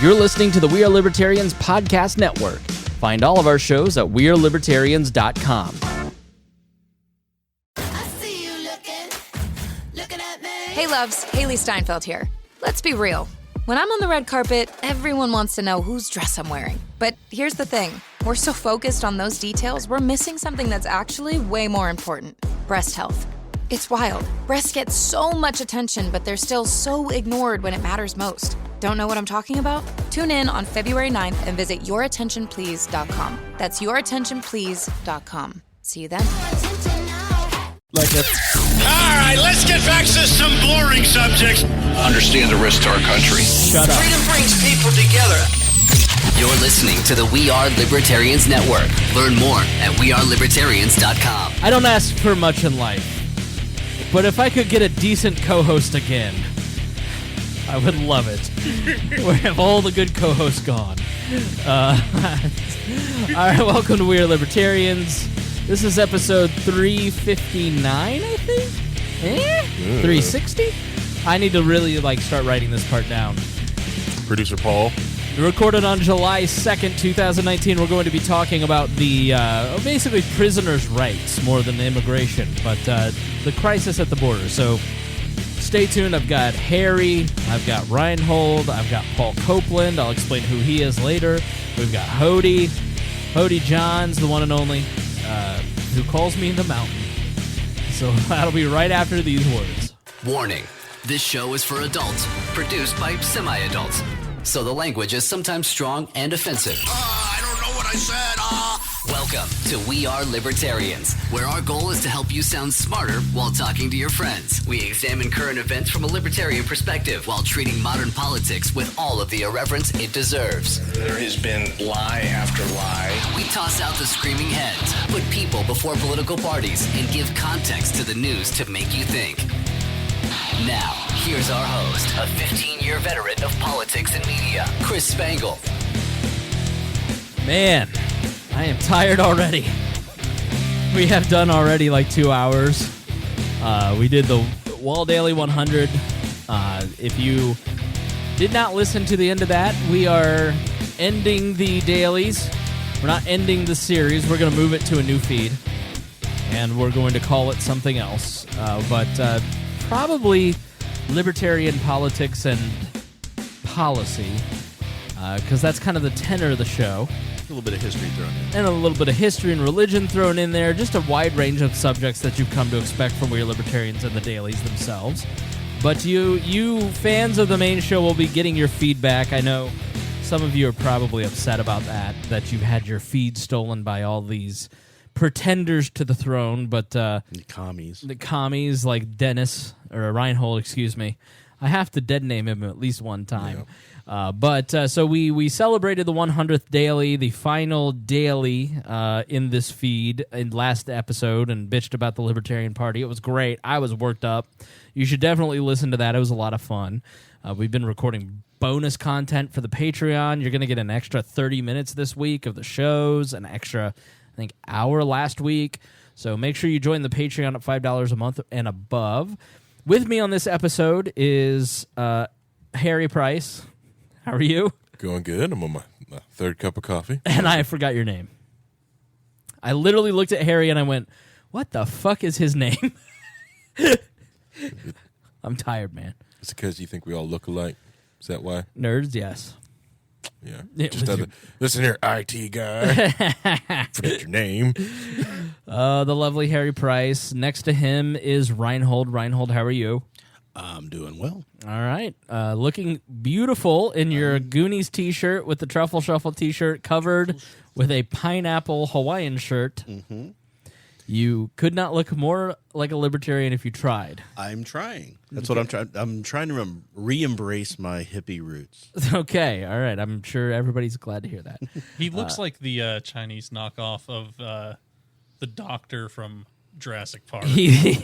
You're listening to the We Are Libertarians Podcast Network. Find all of our shows at wearelibertarians.com. Hey loves, Haley Steinfeld here. Let's be real. When I'm on the red carpet, everyone wants to know whose dress I'm wearing. But here's the thing. We're so focused on those details, we're missing something that's actually way more important. Breast health. It's wild. Breasts get so much attention, but they're still so ignored when it matters most. Don't know what I'm talking about? Tune in on February 9th and visit yourattentionplease.com. That's yourattentionplease.com. See you then. All right, let's get back to some boring subjects. Understand the risk to our country. Shut up. Freedom brings people together. You're listening to the We Are Libertarians Network. Learn more at wearelibertarians.com. I don't ask for much in life, but if I could get a decent co-host again, I would love it. We have all the good co-hosts gone. All right, welcome to We Are Libertarians. This is episode 359, I think? 360? I need to really start writing this part down. Producer Paul. Recorded on July 2nd, 2019. We're going to be talking about the, basically prisoners' rights more than immigration, but the crisis at the border. So stay tuned. I've got Harry, I've got Rhinehold, I've got Paul Copeland. I'll explain who he is later. We've got Hodey Johns, the one and only, who calls me the mountain. So that'll be right after these words. Warning. This show is for adults, produced by semi-adults. So the language is sometimes strong and offensive. I don't know what I said. Welcome to We Are Libertarians, where our goal is to help you sound smarter while talking to your friends. We examine current events from a libertarian perspective while treating modern politics with all of the irreverence it deserves. There has been lie after lie. We toss out the screaming heads, put people before political parties, and give context to the news to make you think. Now, here's our host, a 15-year veteran of politics and media, Chris Spangle. Man, I am tired already. We have done already 2 hours. We did the Wall Daily 100. If you did not listen to the end of that, we are ending the dailies. We're not ending the series. We're going to move it to a new feed, and we're going to call it something else. But probably libertarian politics and policy, because that's kind of the tenor of the show. A little bit of history thrown in. And a little bit of history and religion thrown in there. Just a wide range of subjects that you've come to expect from We Are Libertarians and the dailies themselves. But you fans of the main show will be getting your feedback. I know some of you are probably upset about that you've had your feed stolen by all these pretenders to the throne, but the commies like Dennis or Rhinehold, excuse me. I have to dead name him at least one time. Yeah. So we celebrated the 100th daily, the final daily in this feed in last episode, and bitched about the Libertarian Party. It was great. I was worked up. You should definitely listen to that. It was a lot of fun. We've been recording bonus content for the Patreon. You're going to get an extra 30 minutes this week of the shows, an extra hour last week. So make sure you join the Patreon at $5 a month and above. With me on this episode is Harry Price. How are you? Going good. I'm on my third cup of coffee. And I forgot your name. I literally looked at Harry and I went, what the fuck is his name? I'm tired, man. Is it because you think we all look alike? Is that why? Nerds, yes. Yeah. Listen here, IT guy. Forget your name. The lovely Harry Price. Next to him is Rhinehold. Rhinehold, how are you? I'm doing well. All right. Looking beautiful in your Goonies t-shirt with the Truffle Shuffle t-shirt covered with a pineapple Hawaiian shirt. Mm-hmm. You could not look more like a libertarian if you tried. I'm trying. That's what I'm trying. I'm trying to re-embrace my hippie roots. Okay. All right. I'm sure everybody's glad to hear that. He looks like the Chinese knockoff of the doctor from Jurassic Park. He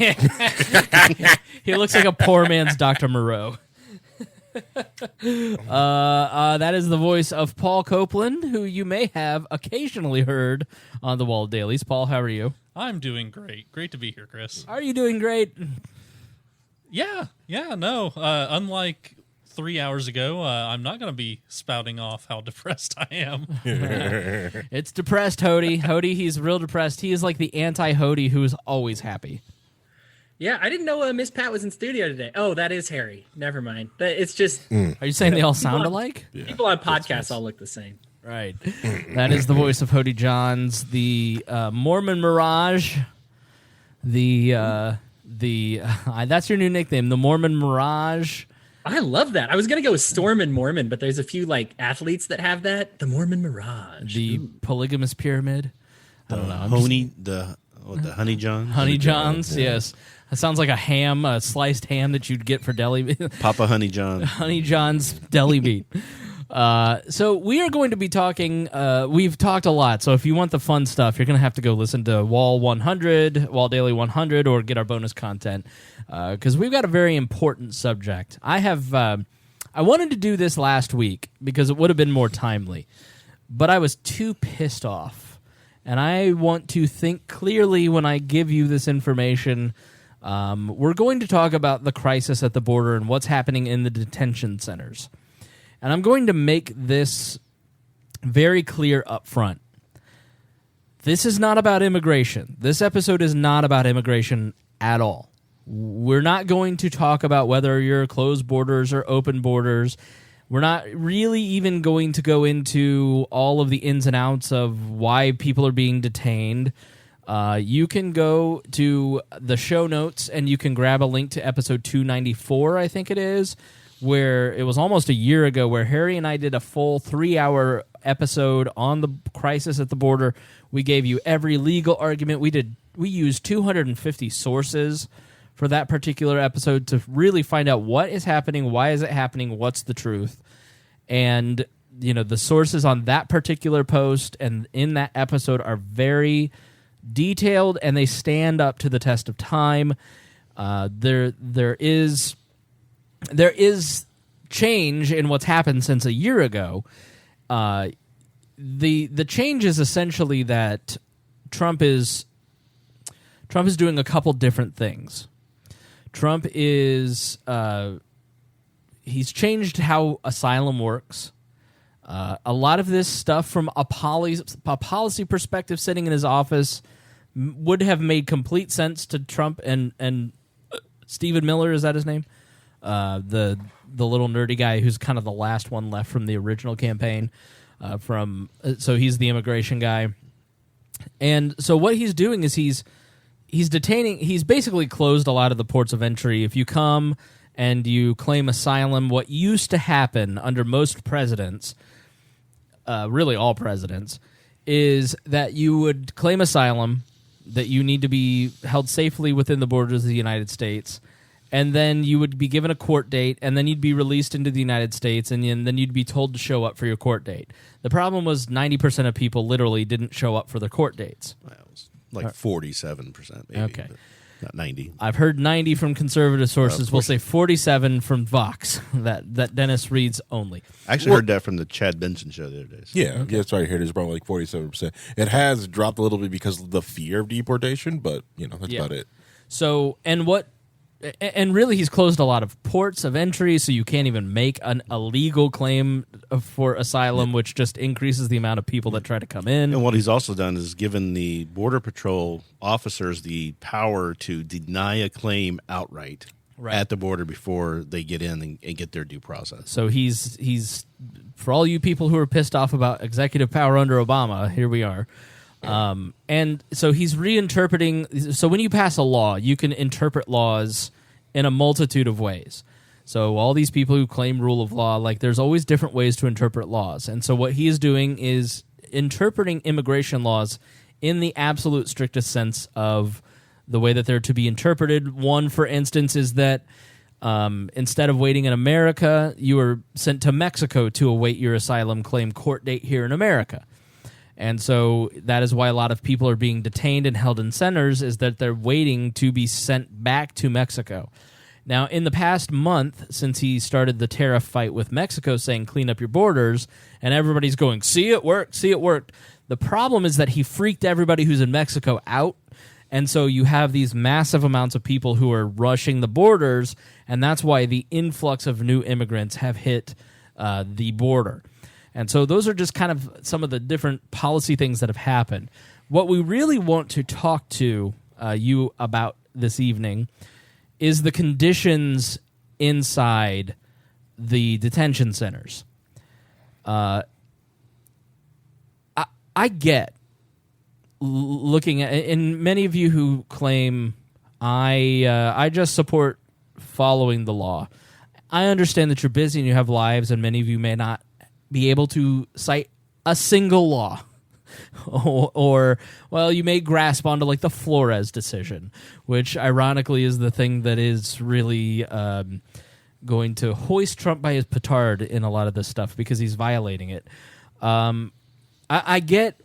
looks like a poor man's Dr. Moreau. That is the voice of Paul Copeland, who you may have occasionally heard on the Wall Dailies. Paul, how are you? I'm doing great. Great to be here, Chris. Are you doing great? Yeah, no. Unlike 3 hours ago. I'm not going to be spouting off how depressed I am. It's depressed Hodey. Hodey, he's real depressed. He is like the anti-Hodey who is always happy. Yeah, I didn't know Miss Pat was in studio today. Oh, that is Harry. Never mind. It's just... Are you saying they all sound alike? People on podcasts all look the same. Right. That is the voice of Hodey Johns, the Mormon Mirage. That's your new nickname, the Mormon Mirage. I love that. I was going to go with Storm and Mormon, but there's a few like athletes that have that. The Mormon Mirage. The polygamous pyramid. I don't know. The Honey Johns? Honey Johns, yes. That sounds like a sliced ham that you'd get for deli meat. Papa Honey John. Honey John's deli meat. So we are going to be talking, we've talked a lot, so if you want the fun stuff, you're going to have to go listen to Wall 100, Wall Daily 100, or get our bonus content, because we've got a very important subject. I wanted to do this last week because it would have been more timely, but I was too pissed off, and I want to think clearly when I give you this information. We're going to talk about the crisis at the border and what's happening in the detention centers. And I'm going to make this very clear up front. This is not about immigration. This episode is not about immigration at all. We're not going to talk about whether you're closed borders or open borders. We're not really even going to go into all of the ins and outs of why people are being detained. You can go to the show notes and you can grab a link to episode 294, I think it is, where it was almost a year ago where Harry and I did a full 3-hour episode on the crisis at the border. We gave you every legal argument. We used 250 sources for that particular episode to really find out what is happening, why is it happening, what's the truth. And, the sources on that particular post and in that episode are very detailed, and they stand up to the test of time. There is change in what's happened since a year ago. The change is essentially that Trump is doing a couple different things. Trump is he's changed how asylum works. A lot of this stuff from a policy perspective sitting in his office would have made complete sense to Trump and Stephen Miller, is that his name? The little nerdy guy who's kind of the last one left from the original campaign. So he's the immigration guy. And so what he's doing is he's basically closed a lot of the ports of entry. If you come and you claim asylum, what used to happen under most presidents, really all presidents, is that you would claim asylum, that you need to be held safely within the borders of the United States, and then you would be given a court date, and then you'd be released into the United States, and then you'd be told to show up for your court date. The problem was 90% of people literally didn't show up for their court dates. Well, it was like 47%, maybe. Okay. Not 90. I've heard 90 from conservative sources. We'll say 47 from Vox, that Dennis reads only. I actually heard that from the Chad Benson show the other day. So. Yeah, that's right. Here it is, probably like 47%. It has dropped a little bit because of the fear of deportation, but that's about it. So, and really, he's closed a lot of ports of entry, so you can't even make a legal claim for asylum, which just increases the amount of people that try to come in. And what he's also done is given the Border Patrol officers the power to deny a claim outright at the border before they get in and get their due process. So he's for all you people who are pissed off about executive power under Obama, here we are. And so he's reinterpreting. So when you pass a law, you can interpret laws in a multitude of ways. So all these people who claim rule of law, there's always different ways to interpret laws. And so what he is doing is interpreting immigration laws in the absolute strictest sense of the way that they're to be interpreted. One, for instance, is that instead of waiting in America, you are sent to Mexico to await your asylum claim court date here in America. And so that is why a lot of people are being detained and held in centers, is that they're waiting to be sent back to Mexico. Now, in the past month, since he started the tariff fight with Mexico saying, clean up your borders, and everybody's going, see it work, see it work. The problem is that he freaked everybody who's in Mexico out, And so you have these massive amounts of people who are rushing the borders, and that's why the influx of new immigrants have hit the border. And so those are just kind of some of the different policy things that have happened. What we really want to talk to you about this evening is the conditions inside the detention centers. I get looking at, and many of you who claim I just support following the law. I understand that you're busy and you have lives, and many of you may not be able to cite a single law. or, well, you may grasp onto like the Flores decision, which ironically is the thing that is really going to hoist Trump by his petard in a lot of this stuff because he's violating it. I get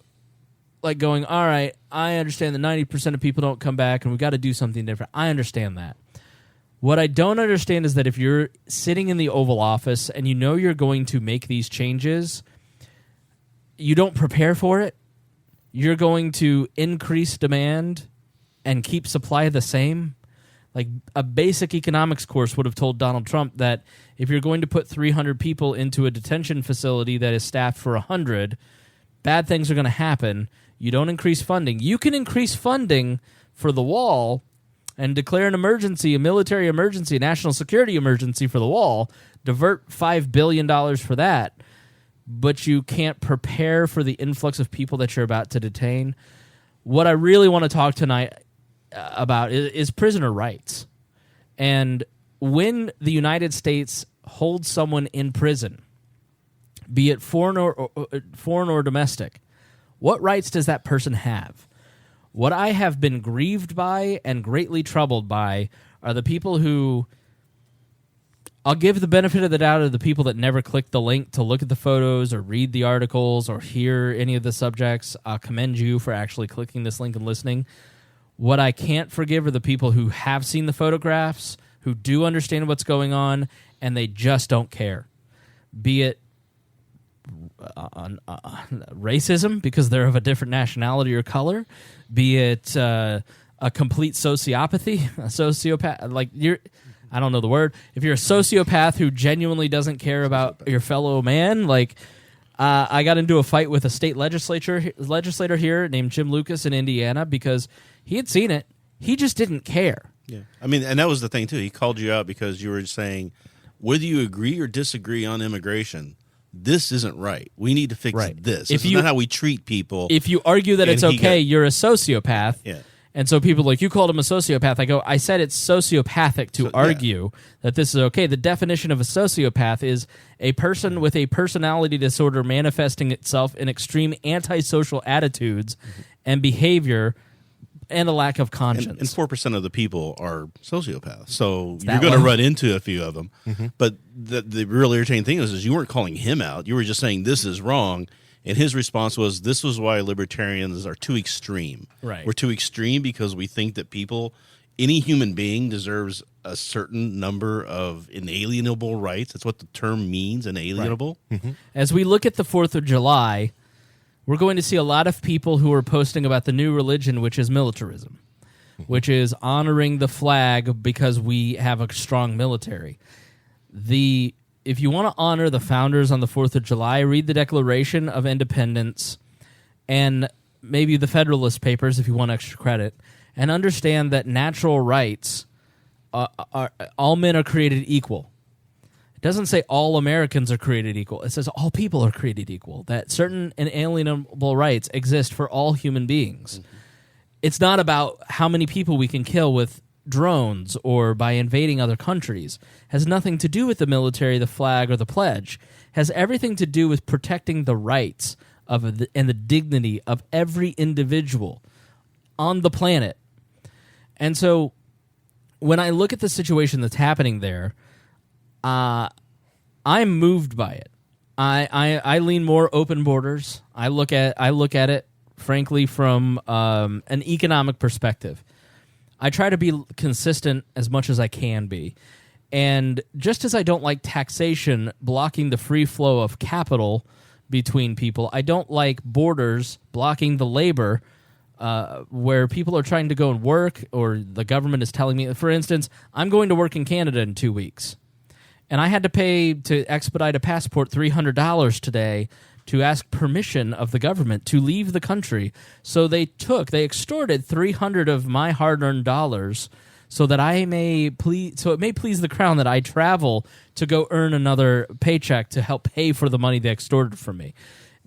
like going, all right, I understand that 90% of people don't come back and we've got to do something different. I understand that. What I don't understand is that if you're sitting in the Oval Office and you know you're going to make these changes, you don't prepare for it. You're going to increase demand and keep supply the same. Like a basic economics course would have told Donald Trump that if you're going to put 300 people into a detention facility that is staffed for 100, bad things are going to happen. You don't increase funding. You can increase funding for the wall and declare an emergency, a military emergency, a national security emergency for the wall, divert $5 billion for that, but you can't prepare for the influx of people that you're about to detain. What I really want to talk tonight about is prisoner rights. And when the United States holds someone in prison, be it foreign or domestic, what rights does that person have? What I have been grieved by and greatly troubled by are the people who, I'll give the benefit of the doubt of the people that never click the link to look at the photos or read the articles or hear any of the subjects. I'll commend you for actually clicking this link and listening. What I can't forgive are the people who have seen the photographs, who do understand what's going on, and they just don't care. Be it racism because they're of a different nationality or color, be it a complete sociopathy, a sociopath, like I don't know the word. If you're a sociopath who genuinely doesn't care about your fellow man, like I got into a fight with a state legislator here named Jim Lucas in Indiana because he had seen it. He just didn't care. Yeah, I mean, and that was the thing too. He called you out because you were saying whether you agree or disagree on immigration, this isn't right. We need to fix this. This is not how we treat people. If you argue that it's okay, you're a sociopath. Yeah. And so people like, you called him a sociopath. I said it's sociopathic to argue that this is okay. The definition of a sociopath is a person with a personality disorder manifesting itself in extreme antisocial attitudes and behavior and a lack of conscience. And 4% of the people are sociopaths. So you're going to run into a few of them. Mm-hmm. But the real irritating thing is you weren't calling him out. You were just saying this is wrong. And his response was, this was why libertarians are too extreme. Right. We're too extreme because we think that any human being deserves a certain number of inalienable rights. That's what the term means, inalienable. Right. Mm-hmm. As we look at the 4th of July, we're going to see a lot of people who are posting about the new religion, which is militarism, which is honoring the flag because we have a strong military. If you want to honor the founders on the 4th of July, read the Declaration of Independence and maybe the Federalist Papers if you want extra credit, and understand that natural rights are all men are created equal. It doesn't say all Americans are created equal. It says all people are created equal, that certain inalienable rights exist for all human beings. Mm-hmm. It's not about how many people we can kill with drones or by invading other countries. Has nothing to do with the military, the flag, or the pledge. Has everything to do with protecting the rights and the dignity of every individual on the planet. And so when I look at the situation that's happening there, I'm moved by it. I lean more open borders. I look at it frankly from an economic perspective. I try to be consistent as much as I can be. And just as I don't like taxation blocking the free flow of capital between people, I don't like borders blocking the labor where people are trying to go and work, or the government is telling me, for instance, I'm going to work in Canada in 2 weeks, and I had to pay to expedite a passport $300 today to ask permission of the government to leave the country. So they extorted 300 of my hard-earned dollars so that it may please the crown that I travel to go earn another paycheck to help pay for the money they extorted from me.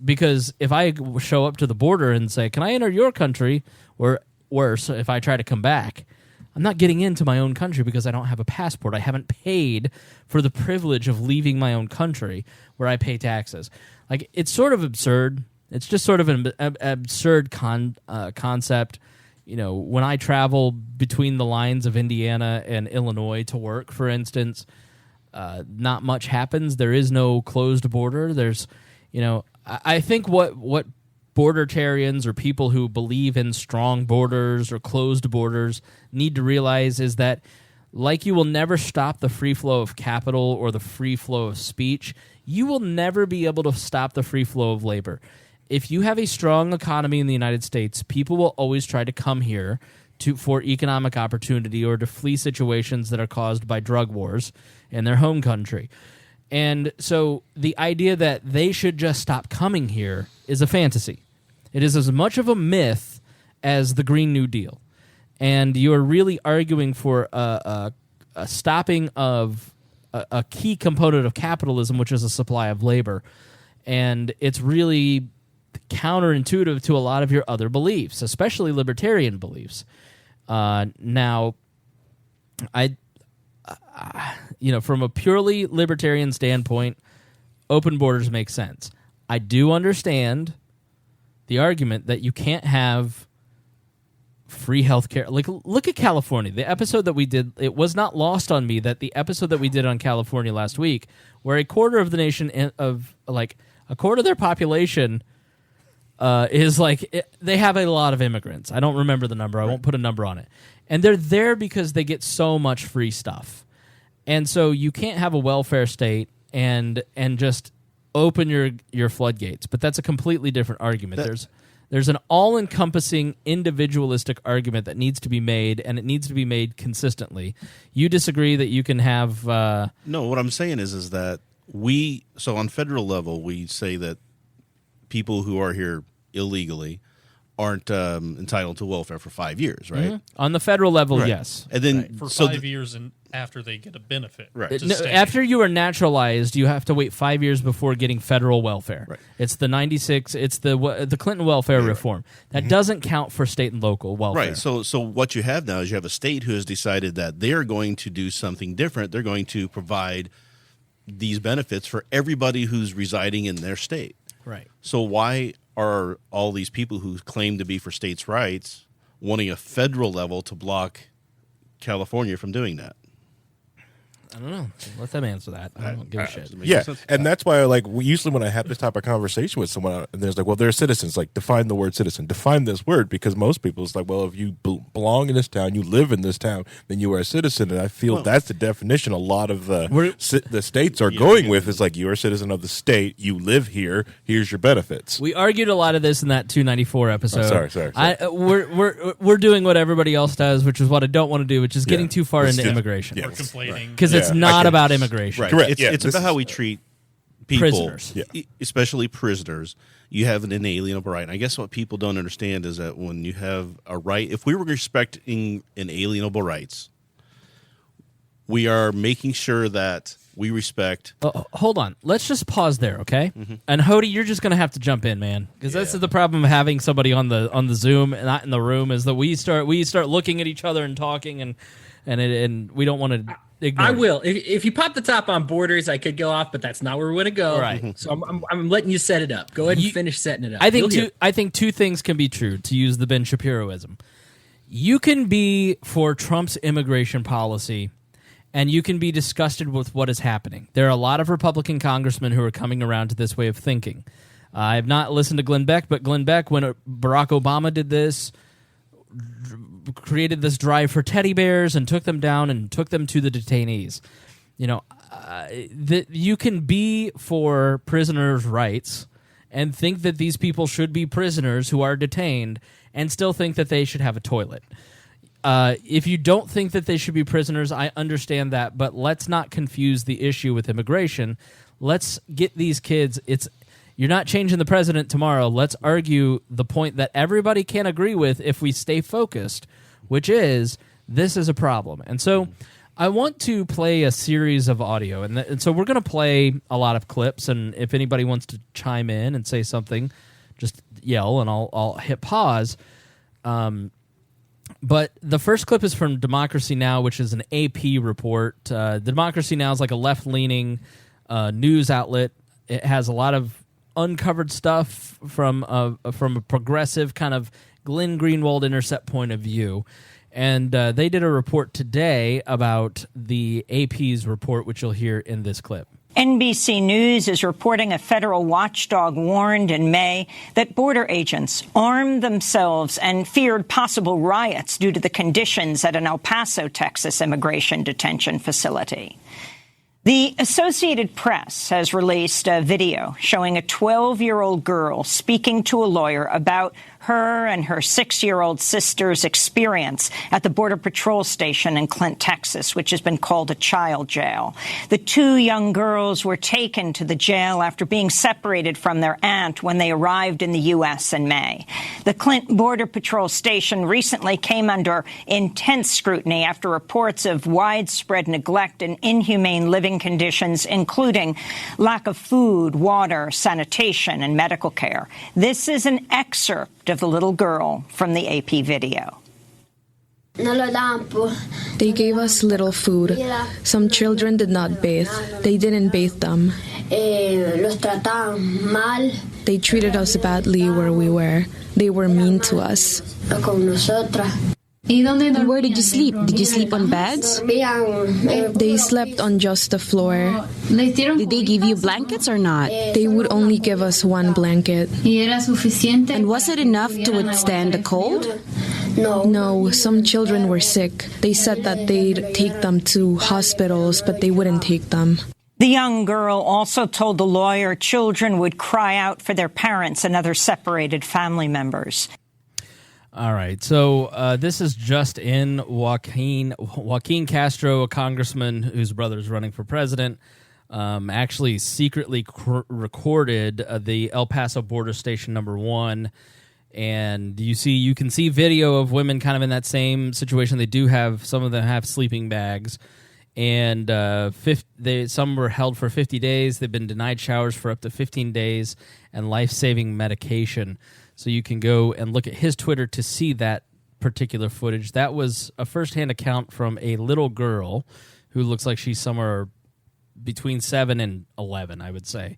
Because if I show up to the border and say, can I enter your country? Or worse, if I try to come back, I'm not getting into my own country because I don't have a passport. I haven't paid for the privilege of leaving my own country where I pay taxes. Like, it's sort of absurd. It's just sort of an absurd concept. You know, when I travel between the lines of Indiana and Illinois to work, for instance, not much happens. There is no closed border. There's, you know, I think what bordertarians or people who believe in strong borders or closed borders need to realize is that, like you will never stop the free flow of capital or the free flow of speech, you will never be able to stop the free flow of labor. If you have a strong economy in the United States, people will always try to come here for economic opportunity or to flee situations that are caused by drug wars in their home country. And so the idea that they should just stop coming here is a fantasy. It is as much of a myth as the Green New Deal. And you are really arguing for a stopping of a key component of capitalism, which is a supply of labor. And it's really counterintuitive to a lot of your other beliefs, especially libertarian beliefs. Now, from a purely libertarian standpoint, open borders make sense. I do understand the argument that you can't have free healthcare. Like, look at California. The episode that we did, it was not lost on me that the episode that we did on California last week, where a quarter of the nation a quarter of their population is they have a lot of immigrants. I don't remember the number. I won't put a number on it. And they're there because they get so much free stuff. And so you can't have a welfare state and just open your floodgates. But that's a completely different argument. There's an all-encompassing individualistic argument that needs to be made, and it needs to be made consistently. You disagree that you can have... No, what I'm saying is that so on federal level, we say that people who are here illegally aren't entitled to welfare for 5 years, right? Mm-hmm. On the federal level, right. Yes. And then for 5 years and after they get a benefit. Right. After you are naturalized, you have to wait 5 years before getting federal welfare. Right. It's the 96. It's the Clinton welfare reform that doesn't count for state and local welfare. Right. So what you have now is you have a state who has decided that they're going to do something different. They're going to provide these benefits for everybody who's residing in their state. Right. So why are all these people who claim to be for states' rights wanting a federal level to block California from doing that? I don't know. Let them answer that. I don't give a shit. Yeah, and that's why, usually when I have this type of conversation with someone, and there's well, they're citizens. Like, define the word citizen. Define this word, because most people, it's well, if you belong in this town, you live in this town, then you are a citizen. And I feel that's the definition a lot of the states are going with. Is you're a citizen of the state, you live here, here's your benefits. We argued a lot of this in that 294 episode. Sorry. We're doing what everybody else does, which is what I don't want to do, which is getting too far into immigration. We're complaining. Because it's not about immigration. Right. Correct. It's about how we treat people, prisoners. Especially prisoners. You have an inalienable right. And I guess what people don't understand is that when you have a right, if we were respecting inalienable rights, we are making sure that we respect. Hold on. Let's just pause there, okay? Mm-hmm. And Hodey, you're just going to have to jump in, man, because that's the problem of having somebody on the Zoom and not in the room is that we start looking at each other and talking and we don't want to. I will. If you pop the top on borders, I could go off, but that's not where we want to go. Right. So I'm letting you set it up. Go ahead and finish setting it up. I think two things can be true, to use the Ben Shapiroism. You can be for Trump's immigration policy, and you can be disgusted with what is happening. There are a lot of Republican congressmen who are coming around to this way of thinking. I have not listened to Glenn Beck, but Glenn Beck, when Barack Obama did this, created this drive for teddy bears and took them down and took them to the detainees. You can be for prisoners' rights and think that these people should be prisoners who are detained and still think that they should have a toilet. If you don't think that they should be prisoners, I understand that, but let's not confuse the issue with immigration. Let's get these kids. You're not changing the president tomorrow. Let's argue the point that everybody can agree with if we stay focused, which is this is a problem. And so I want to play a series of audio, and so we're going to play a lot of clips, and if anybody wants to chime in and say something, just yell, and I'll hit pause. But the first clip is from Democracy Now!, which is an AP report. Democracy Now! Is like a left-leaning news outlet. It has a lot of uncovered stuff from a progressive kind of Glenn Greenwald Intercept point of view. And they did a report today about the AP's report, which you'll hear in this clip. NBC News is reporting a federal watchdog warned in May that border agents armed themselves and feared possible riots due to the conditions at an El Paso, Texas immigration detention facility. The Associated Press has released a video showing a 12-year-old girl speaking to a lawyer about her and her 6-year-old sister's experience at the Border Patrol station in Clint, Texas, which has been called a child jail. The two young girls were taken to the jail after being separated from their aunt when they arrived in the U.S. in May. The Clint Border Patrol station recently came under intense scrutiny after reports of widespread neglect and inhumane living conditions, including lack of food, water, sanitation, and medical care. This is an excerpt of the little girl from the AP video. They gave us little food. Some children did not bathe. They didn't bathe them. They treated us badly where we were. They were mean to us. And where did you sleep? Did you sleep on beds? They slept on just the floor. Did they give you blankets or not? They would only give us one blanket. And was it enough to withstand the cold? No, some children were sick. They said that they'd take them to hospitals, but they wouldn't take them. The young girl also told the lawyer children would cry out for their parents and other separated family members. All right, so this is just in. Joaquin Castro, a congressman whose brother is running for president, actually secretly recorded the El Paso border station #1, and you can see video of women kind of in that same situation. They do have, some of them have sleeping bags, and some were held for 50 days. They've been denied showers for up to 15 days and life-saving medication. So you can go and look at his Twitter to see that particular footage. That was a first-hand account from a little girl who looks like she's somewhere between 7 and 11, I would say.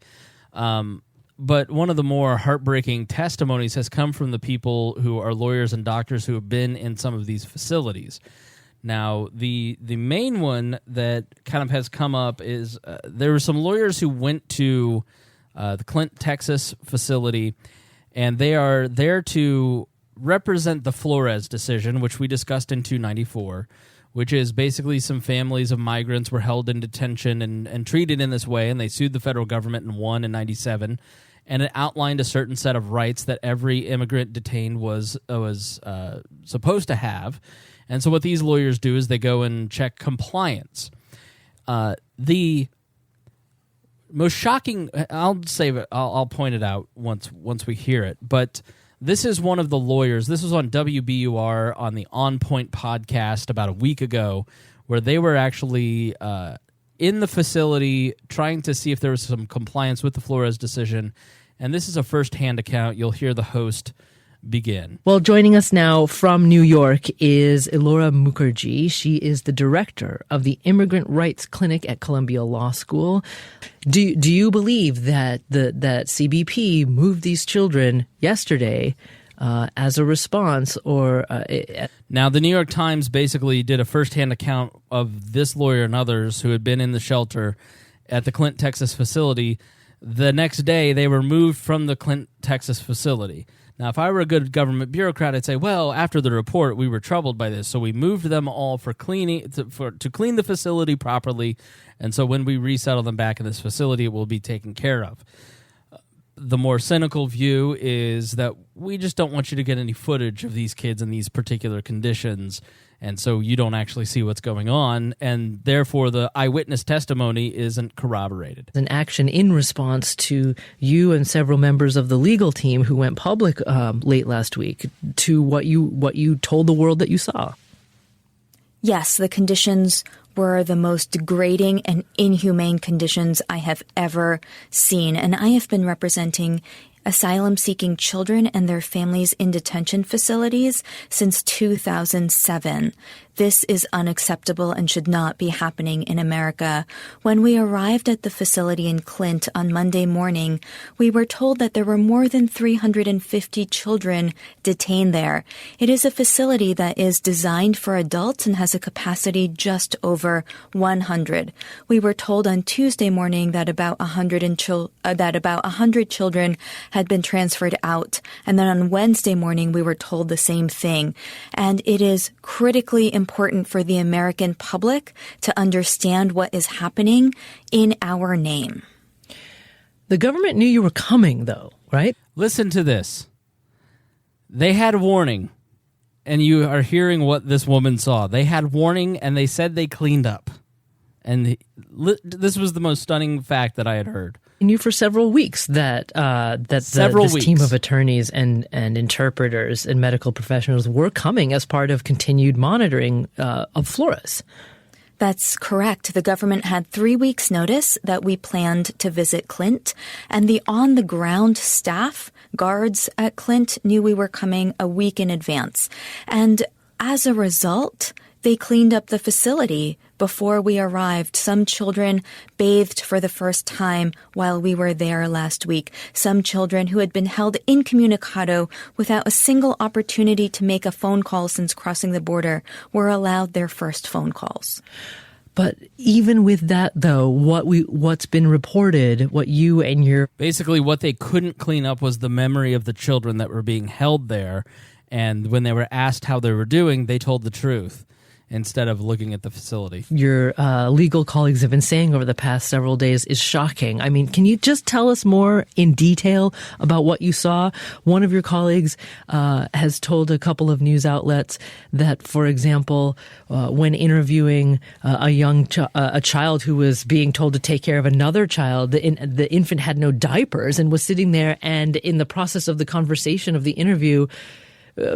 But one of the more heartbreaking testimonies has come from the people who are lawyers and doctors who have been in some of these facilities. Now, the main one that kind of has come up is there were some lawyers who went to the Clint, Texas facility, and they are there to represent the Flores decision, which we discussed in 294, which is basically some families of migrants were held in detention and treated in this way, and they sued the federal government and won in 97, and it outlined a certain set of rights that every immigrant detained was supposed to have. And so what these lawyers do is they go and check compliance. The most shocking, I'll save it. I'll point it out once we hear it. But this is one of the lawyers. This was on WBUR on the On Point podcast about a week ago, where they were actually in the facility trying to see if there was some compliance with the Flores decision. And this is a first-hand account. You'll hear the host begin. Well, joining us now from New York is Elora Mukherjee. She is the director of the Immigrant Rights Clinic at Columbia Law School. Do you believe that that CBP moved these children yesterday as a response, or Now, the New York Times basically did a first-hand account of this lawyer and others who had been in the shelter at the Clint, Texas facility. The next day, they were moved from the Clint, Texas facility. Now, if I were a good government bureaucrat, I'd say, well, after the report, we were troubled by this, so we moved them all for cleaning to clean the facility properly, and so when we resettle them back in this facility, it will be taken care of. the more cynical view is that we just don't want you to get any footage of these kids in these particular conditions, and so you don't actually see what's going on, and therefore the eyewitness testimony isn't corroborated. An action in response to you and several members of the legal team who went public late last week to what you told the world that you saw. Yes, the conditions were the most degrading and inhumane conditions I have ever seen, and I have been representing asylum-seeking children and their families in detention facilities since 2007. This is unacceptable and should not be happening in America. When we arrived at the facility in Clint on Monday morning, we were told that there were more than 350 children detained there. It is a facility that is designed for adults and has a capacity just over 100. We were told on Tuesday morning that about 100 children had been transferred out, and then on Wednesday morning we were told the same thing. And it is critically important for the American public to understand what is happening in our name. The government knew you were coming, though, right? Listen to this. They had warning, and you are hearing what this woman saw. They had warning, and they said they cleaned up. And this was the most stunning fact that I had heard. I knew for several weeks that this team of attorneys and interpreters and medical professionals were coming as part of continued monitoring of Flores. That's correct. The government had 3 weeks' notice that we planned to visit Clint, and the on-the-ground staff, guards at Clint, knew we were coming a week in advance. And as a result, they cleaned up the facility before we arrived. Some children bathed for the first time while we were there last week. Some children who had been held incommunicado without a single opportunity to make a phone call since crossing the border were allowed their first phone calls. But even with that, though, what's been reported, what you and your... Basically, what they couldn't clean up was the memory of the children that were being held there. And when they were asked how they were doing, they told the truth instead of looking at the facility. Your legal colleagues have been saying over the past several days is shocking. I mean, can you just tell us more in detail about what you saw? One of your colleagues has told a couple of news outlets that, for example, when interviewing a child who was being told to take care of another child, the infant had no diapers and was sitting there, and in the process of the conversation of the interview,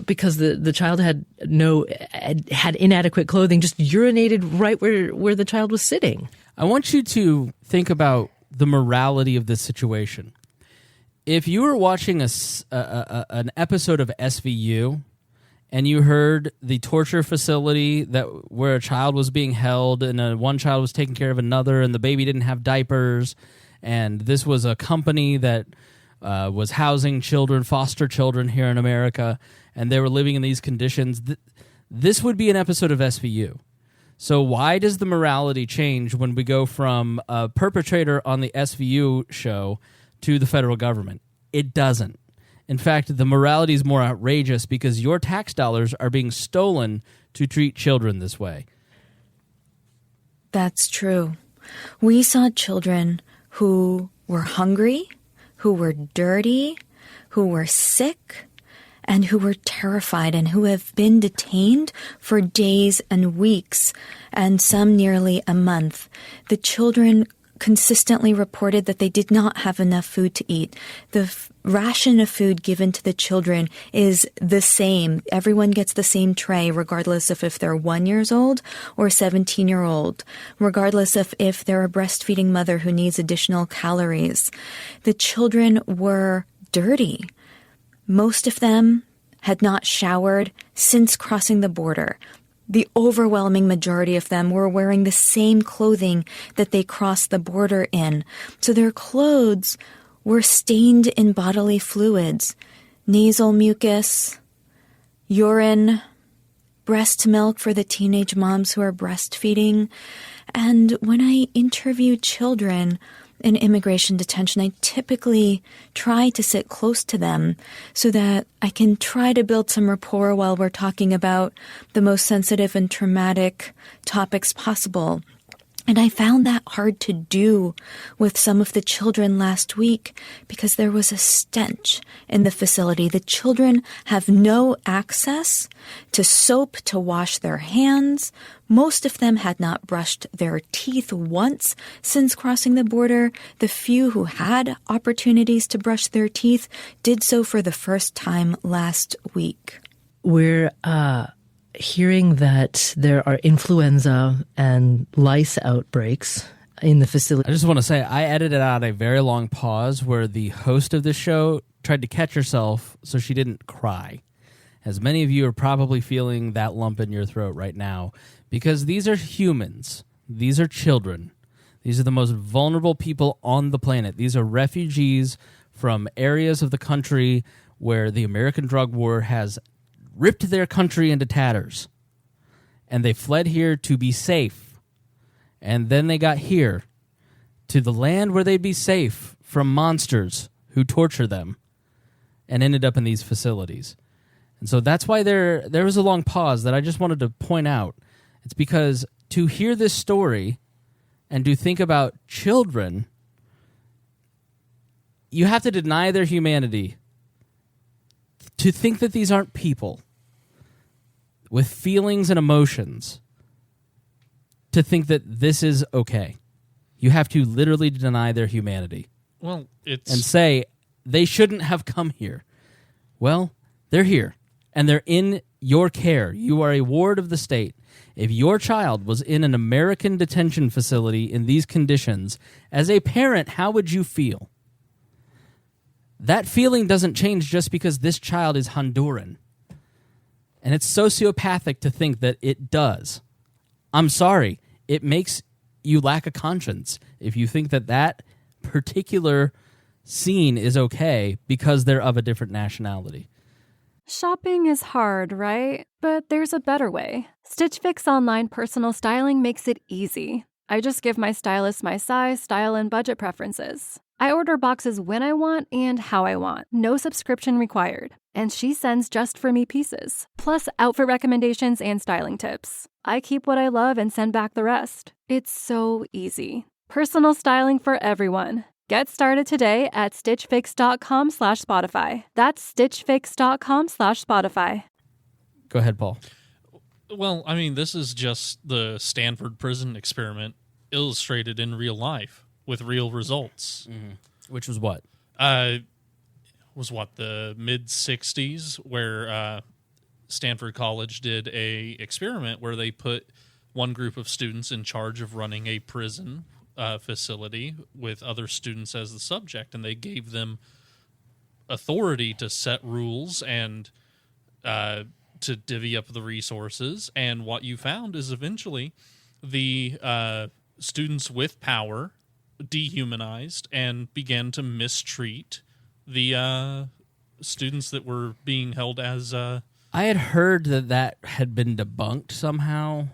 because the child had inadequate clothing, just urinated right where the child was sitting. I want you to think about the morality of this situation. If you were watching an episode of SVU and you heard the torture facility where a child was being held and one child was taking care of another and the baby didn't have diapers, and this was a company that was housing children, foster children here in America, and they were living in these conditions, this would be an episode of SVU. So why does the morality change when we go from a perpetrator on the SVU show to the federal government? It doesn't. In fact, the morality is more outrageous because your tax dollars are being stolen to treat children this way. That's true. We saw children who were hungry, who were dirty, who were sick, and who were terrified and who have been detained for days and weeks, and some nearly a month. The children consistently reported that they did not have enough food to eat. The ration of food given to the children is the same. Everyone gets the same tray, regardless of if they're 1 year old or 17-year-old, regardless of if they're a breastfeeding mother who needs additional calories. The children were dirty. Most of them had not showered since crossing the border. The overwhelming majority of them were wearing the same clothing that they crossed the border in. So their clothes were stained in bodily fluids, nasal mucus, urine, breast milk for the teenage moms who are breastfeeding. And when I interview children in immigration detention, I typically try to sit close to them so that I can try to build some rapport while we're talking about the most sensitive and traumatic topics possible. And I found that hard to do with some of the children last week because there was a stench in the facility. The children have no access to soap to wash their hands. Most of them had not brushed their teeth once since crossing the border. The few who had opportunities to brush their teeth did so for the first time last week. We're hearing that there are influenza and lice outbreaks in the facility. I just want to say I edited out a very long pause where the host of this show tried to catch herself so she didn't cry. As many of you are probably feeling that lump in your throat right now, because these are humans. These are children. These are the most vulnerable people on the planet. These are refugees from areas of the country where the American drug war has ripped their country into tatters. And they fled here to be safe. And then they got here to the land where they'd be safe from monsters who torture them and ended up in these facilities. And so that's why there was a long pause that I just wanted to point out. It's because to hear this story and to think about children, you have to deny their humanity. To think that these aren't people with feelings and emotions, to think that this is okay. You have to literally deny their humanity. Well, and say they shouldn't have come here. Well, they're here, and they're in your care. You are a ward of the state. If your child was in an American detention facility in these conditions, as a parent, how would you feel? That feeling doesn't change just because this child is Honduran. And it's sociopathic to think that it does. I'm sorry. It makes you lack a conscience if you think that that particular scene is okay because they're of a different nationality. Shopping is hard, right? But there's a better way. Stitch Fix online personal styling makes it easy. I just give my stylist my size, style, and budget preferences. I order boxes when I want and how I want. No subscription required. And she sends just for me pieces. Plus outfit recommendations and styling tips. I keep what I love and send back the rest. It's so easy. Personal styling for everyone. Get started today at stitchfix.com/Spotify. That's stitchfix.com/Spotify. Go ahead, Paul. Well, I mean, this is just the Stanford prison experiment illustrated in real life with real results. Mm-hmm. Which was what? The mid-'60s, where Stanford College did a experiment where they put one group of students in charge of running a prison facility with other students as the subject, and they gave them authority to set rules and to divvy up the resources. And what you found is eventually the students with power dehumanized and began to mistreat the students that were being held as... I had heard that had been debunked somehow.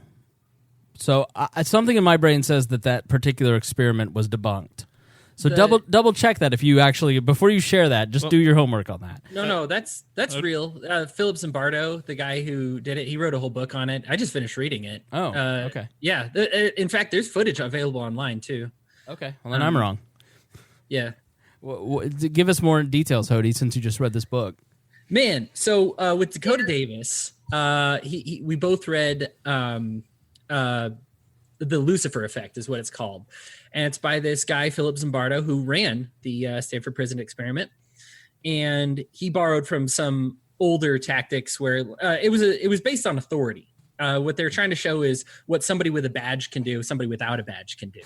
So something in my brain says that particular experiment was debunked. So double check that if you actually, before you share that, just do your homework on that. No, that's real. Philip Zimbardo, the guy who did it, he wrote a whole book on it. I just finished reading it. Oh, okay. Yeah. In fact, there's footage available online too. Okay. Well, then I'm wrong. Yeah. Give us more details, Hodey, since you just read this book. Man, so with Dakota Davis, we both read The Lucifer Effect is what it's called. And it's by this guy, Philip Zimbardo, who ran the Stanford Prison Experiment. And he borrowed from some older tactics where it was based on authority. What they're trying to show is what somebody with a badge can do, somebody without a badge can do.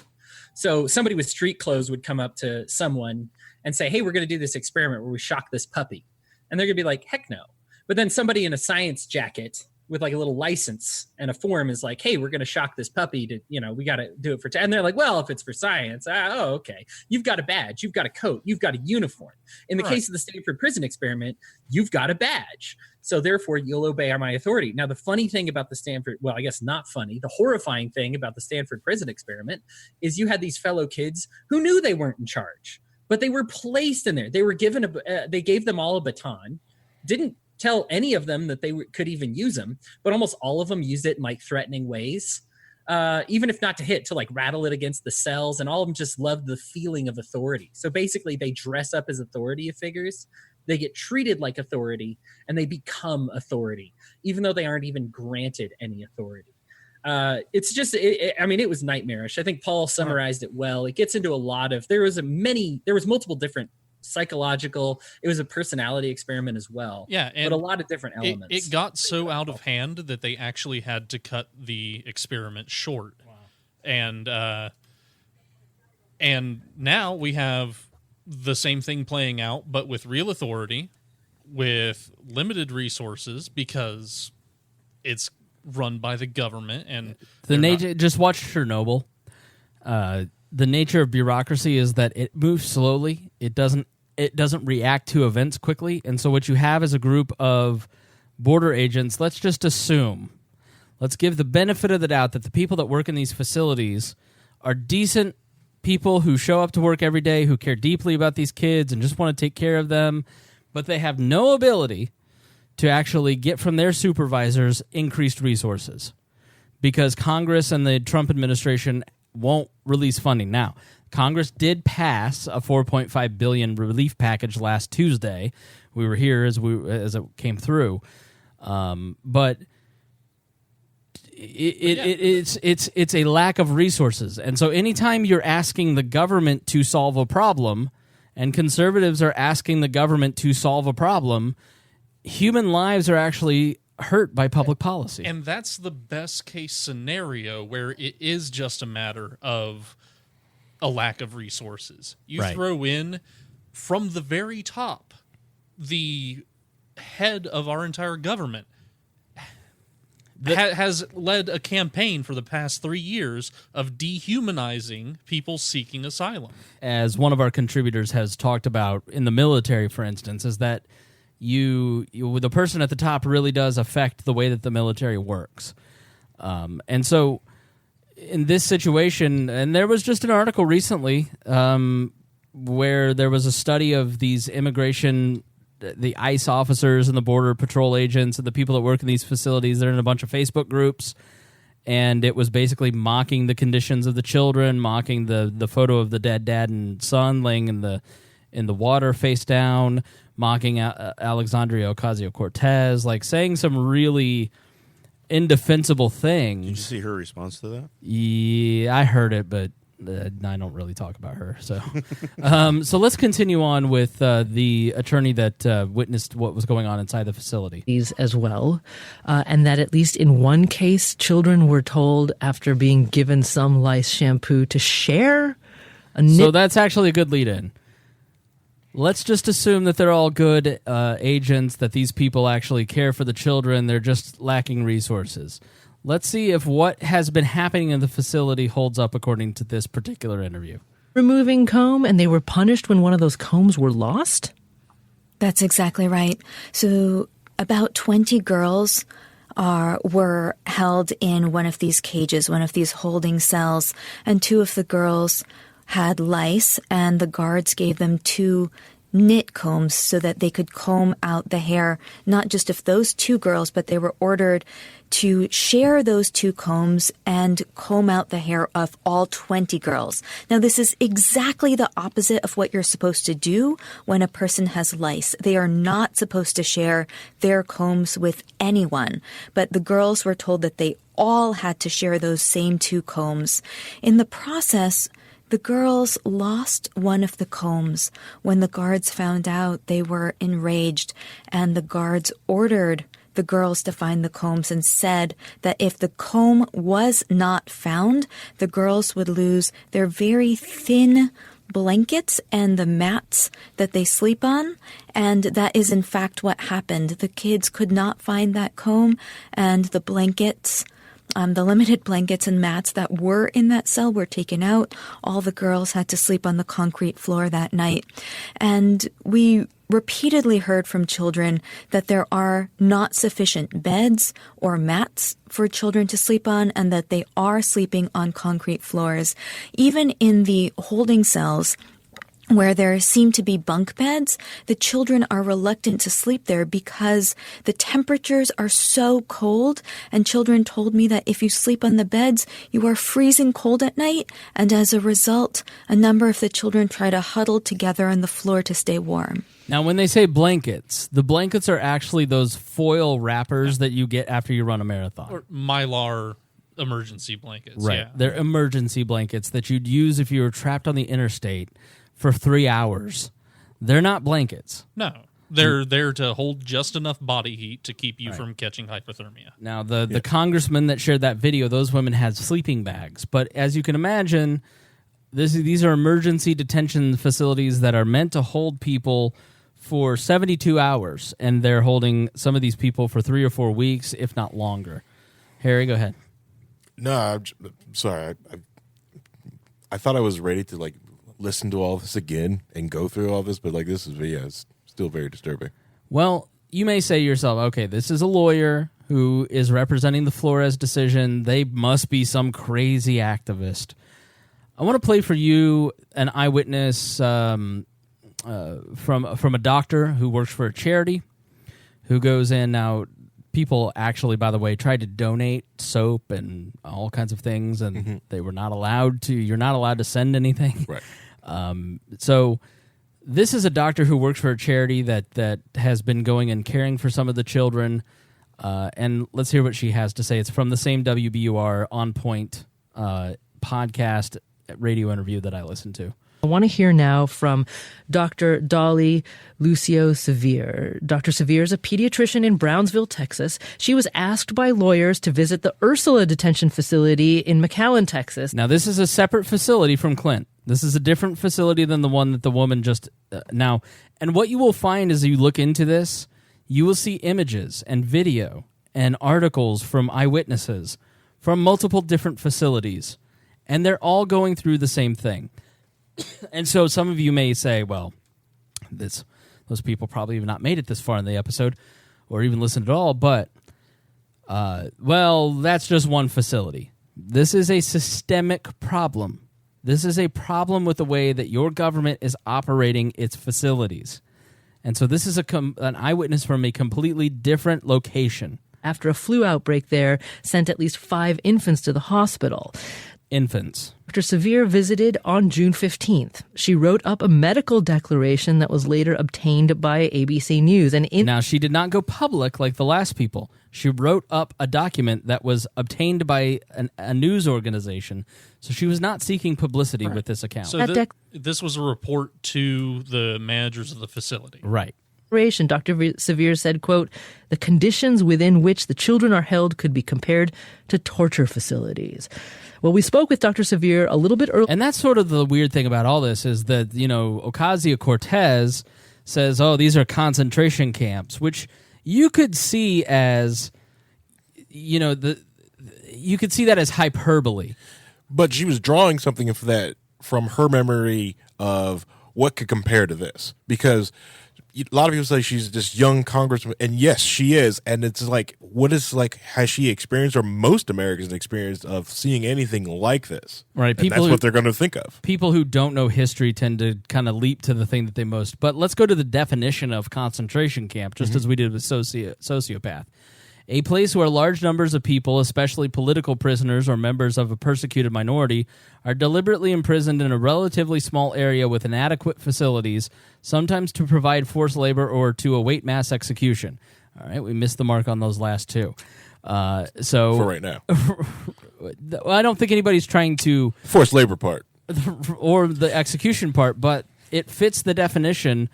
So somebody with street clothes would come up to someone and say, hey, we're going to do this experiment where we shock this puppy. And they're going to be like, heck no. But then somebody in a science jacket with like a little license and a form is like, hey, we're going to shock this puppy to, we got to do it for, and they're like, well, if it's for science, okay. You've got a badge, you've got a coat, you've got a uniform. In the case of the Stanford Prison Experiment, you've got a badge. So therefore you'll obey my authority. Now, the funny thing about the Stanford, well, I guess not funny, the horrifying thing about the Stanford Prison Experiment is you had these fellow kids who knew they weren't in charge, but they were placed in there. They were given they gave them all a baton, didn't tell any of them that they could even use them, but almost all of them used it in like threatening ways. even if not to hit, to like rattle it against the cells. And all of them just love the feeling of authority. So basically they dress up as authority figures. They get treated like authority and they become authority, even though they aren't even granted any authority. It's just, it was nightmarish. I think Paul summarized it well. It gets into a lot of, there was multiple different psychological, it was a personality experiment as well. Yeah. But a lot of different elements. It got so out of hand that they actually had to cut the experiment short. Wow. And now we have the same thing playing out, but with real authority, with limited resources, because it's run by the government. And just watch Chernobyl. The nature of bureaucracy is that it moves slowly. It doesn't react to events quickly. And so what you have is a group of border agents. Let's just assume, let's give the benefit of the doubt that the people that work in these facilities are decent people who show up to work every day, who care deeply about these kids and just want to take care of them, but they have no ability to actually get from their supervisors increased resources because Congress and the Trump administration won't release funding. Now, Congress did pass a $4.5 billion relief package last Tuesday. We were here as it came through, but it's a lack of resources. And so anytime you're asking the government to solve a problem, and conservatives are asking the government to solve a problem, human lives are actually hurt by public policy. And that's the best case scenario where it is just a matter of a lack of resources. You throw in from the very top the head of our entire government has led a campaign for the past 3 years of dehumanizing people seeking asylum. As one of our contributors has talked about in the military, for instance, is that the person at the top really does affect the way that the military works. And so in this situation, and there was just an article recently where there was a study of these the ICE officers and the Border Patrol agents and the people that work in these facilities. They're in a bunch of Facebook groups, and it was basically mocking the conditions of the children, mocking the photo of the dead dad and son laying in the water face down, mocking Alexandria Ocasio-Cortez, like saying some really indefensible things. Did you see her response to that? Yeah, I heard it, but I don't really talk about her. So so let's continue on with the attorney that witnessed what was going on inside the facility. These as well, and that at least in one case, children were told after being given some lice shampoo to share So that's actually a good lead-in. Let's just assume that they're all good agents, that these people actually care for the children. They're just lacking resources. Let's see if what has been happening in the facility holds up according to this particular interview. Removing comb, and they were punished when one of those combs were lost? That's exactly right. So about 20 girls were held in one of these cages, one of these holding cells, and 2 of the girls had lice, and the guards gave them 2 knit combs so that they could comb out the hair, not just of those 2 girls, but they were ordered to share those 2 combs and comb out the hair of all 20 girls. Now, this is exactly the opposite of what you're supposed to do when a person has lice. They are not supposed to share their combs with anyone, but the girls were told that they all had to share those same 2 combs. In the process, the girls lost one of the combs. When the guards found out, they were enraged, and the guards ordered the girls to find the combs and said that if the comb was not found, the girls would lose their very thin blankets and the mats that they sleep on. And that is in fact what happened. The kids could not find that comb, and the blankets, the limited blankets and mats that were in that cell were taken out. All the girls had to sleep on the concrete floor that night. And we repeatedly heard from children that there are not sufficient beds or mats for children to sleep on, and that they are sleeping on concrete floors. Even in the holding cells, where there seem to be bunk beds, the children are reluctant to sleep there because the temperatures are so cold. And children told me that if you sleep on the beds, you are freezing cold at night. And as a result, a number of the children try to huddle together on the floor to stay warm. Now, when they say blankets, the blankets are actually those foil wrappers that you get after you run a marathon. Or Mylar emergency blankets. Right. Yeah. They're emergency blankets that you'd use if you were trapped on the interstate for 3 hours. They're not blankets. No. They're there to hold just enough body heat to keep you from catching hypothermia. Now, the congressman that shared that video, those women had sleeping bags. But as you can imagine, these are emergency detention facilities that are meant to hold people for 72 hours, and they're holding some of these people for 3 or 4 weeks, if not longer. Harry, go ahead. No, I'm sorry. I thought I was ready to listen to all this again and go through all this, but this is it's still very disturbing. Well, you may say to yourself, okay, this is a lawyer who is representing the Flores decision. They must be some crazy activist. I want to play for you an eyewitness from a doctor who works for a charity who goes in. Now, people actually, by the way, tried to donate soap and all kinds of things, and they were not allowed to. You're not allowed to send anything. Right. So this is a doctor who works for a charity that has been going and caring for some of the children. And let's hear what she has to say. It's from the same WBUR On Point podcast radio interview that I listened to. I want to hear now from Dr. Dolly Lucio Sevier. Dr. Sevier is a pediatrician in Brownsville, Texas. She was asked by lawyers to visit the Ursula detention facility in McAllen, Texas. Now, this is a separate facility from Clint. This is a different facility than the one that the woman just now. And what you will find as you look into this, you will see images and video and articles from eyewitnesses from multiple different facilities. And they're all going through the same thing. And so some of you may say, well, those people probably have not made it this far in the episode or even listened at all, but, that's just one facility. This is a systemic problem. This is a problem with the way that your government is operating its facilities. And so this is an eyewitness from a completely different location. After a flu outbreak there, sent at least 5 infants to the hospital. Infants. Dr. Sevier visited on June 15th. She wrote up a medical declaration that was later obtained by ABC News. Now, she did not go public like the last people. She wrote up a document that was obtained by a news organization. So she was not seeking publicity with this account. So this was a report to the managers of the facility. Right. Dr. Sevier said, quote, "The conditions within which the children are held could be compared to torture facilities." Well, we spoke with Dr. Sevier a little bit earlier. And that's sort of the weird thing about all this is that, Ocasio-Cortez says, these are concentration camps, which you could see as, you could see that as hyperbole. But she was drawing something from her memory of what could compare to this. Because a lot of people say she's this young congressman, and yes, she is. And it's has she experienced, or most Americans experienced, of seeing anything like this? Right. And that's what they're going to think of. People who don't know history tend to kind of leap to the thing that they most. But let's go to the definition of concentration camp, just as we did with sociopath. A place where large numbers of people, especially political prisoners or members of a persecuted minority, are deliberately imprisoned in a relatively small area with inadequate facilities, sometimes to provide forced labor or to await mass execution. All right, we missed the mark on those last two. For right now. I don't think anybody's trying to... Forced labor part. Or the execution part, but it fits the definition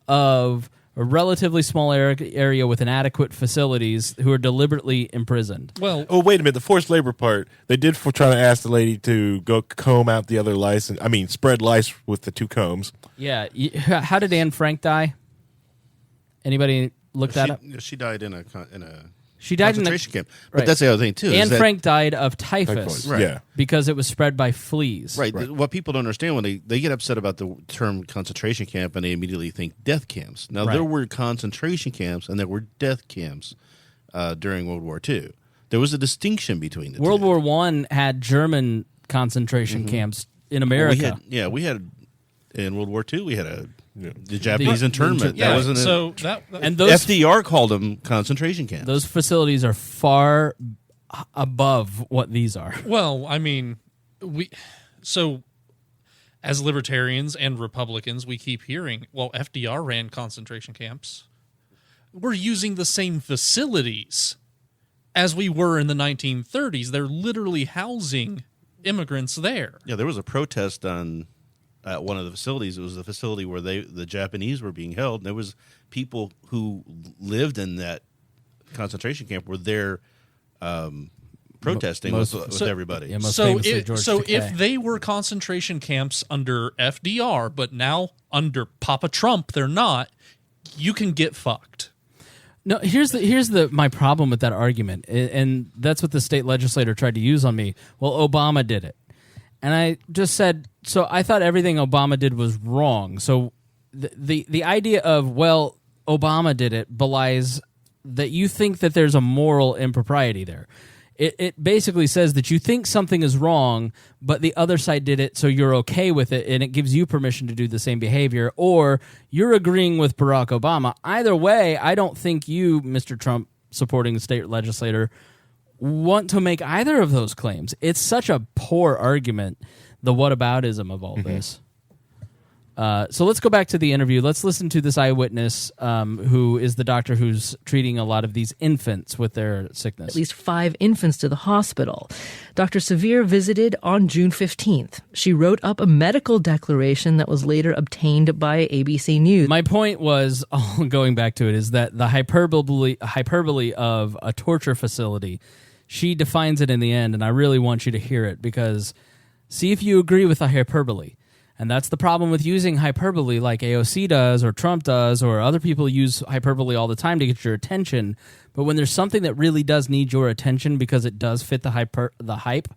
of a relatively small area with inadequate facilities who are deliberately imprisoned. Well, wait a minute. The forced labor part, they did try to ask the lady to go comb out the other lice. Spread lice with the 2 combs. Yeah. How did Anne Frank die? Anybody look that up? She died in a She died in concentration camp. But that's the other thing, too. Anne Frank died of typhus. Right. Yeah. Because it was spread by fleas. Right. What people don't understand when they get upset about the term concentration camp and they immediately think death camps. Now, there were concentration camps and there were death camps during World War II. There was a distinction between the two. World War I had German concentration camps in America. We had in World War II, we had the Japanese internment. Yeah, that wasn't so and those FDR called them concentration camps. Those facilities are far above what these are. Well, I mean, as libertarians and Republicans, we keep hearing, well, FDR ran concentration camps. We're using the same facilities as we were in the 1930s. They're literally housing immigrants there. Yeah, there was a protest at one of the facilities. It was the facility where the Japanese were being held. And there was people who lived in that concentration camp were there protesting with everybody. Yeah, if they were concentration camps under FDR, but now under Papa Trump, they're not, you can get fucked. No, here's my problem with that argument, and that's what the state legislator tried to use on me. Well, Obama did it, and I just said, so I thought everything Obama did was wrong. So the idea of, well, Obama did it belies that you think that there's a moral impropriety there. It basically says that you think something is wrong, but the other side did it, so you're okay with it, and it gives you permission to do the same behavior, or you're agreeing with Barack Obama. Either way, I don't think you, Mr. Trump, supporting the state legislator, want to make either of those claims. It's such a poor argument, the whataboutism of all this. So let's go back to the interview. Let's listen to this eyewitness who is the doctor who's treating a lot of these infants with their sickness. At least 5 infants to the hospital. Dr. Sevier visited on June 15th. She wrote up a medical declaration that was later obtained by ABC News. My point was, going back to it, is that the hyperbole of a torture facility, she defines it in the end, and I really want you to hear it, because see if you agree with the hyperbole. And that's the problem with using hyperbole like AOC does or Trump does or other people use hyperbole all the time to get your attention. But when there's something that really does need your attention because it does fit the hype,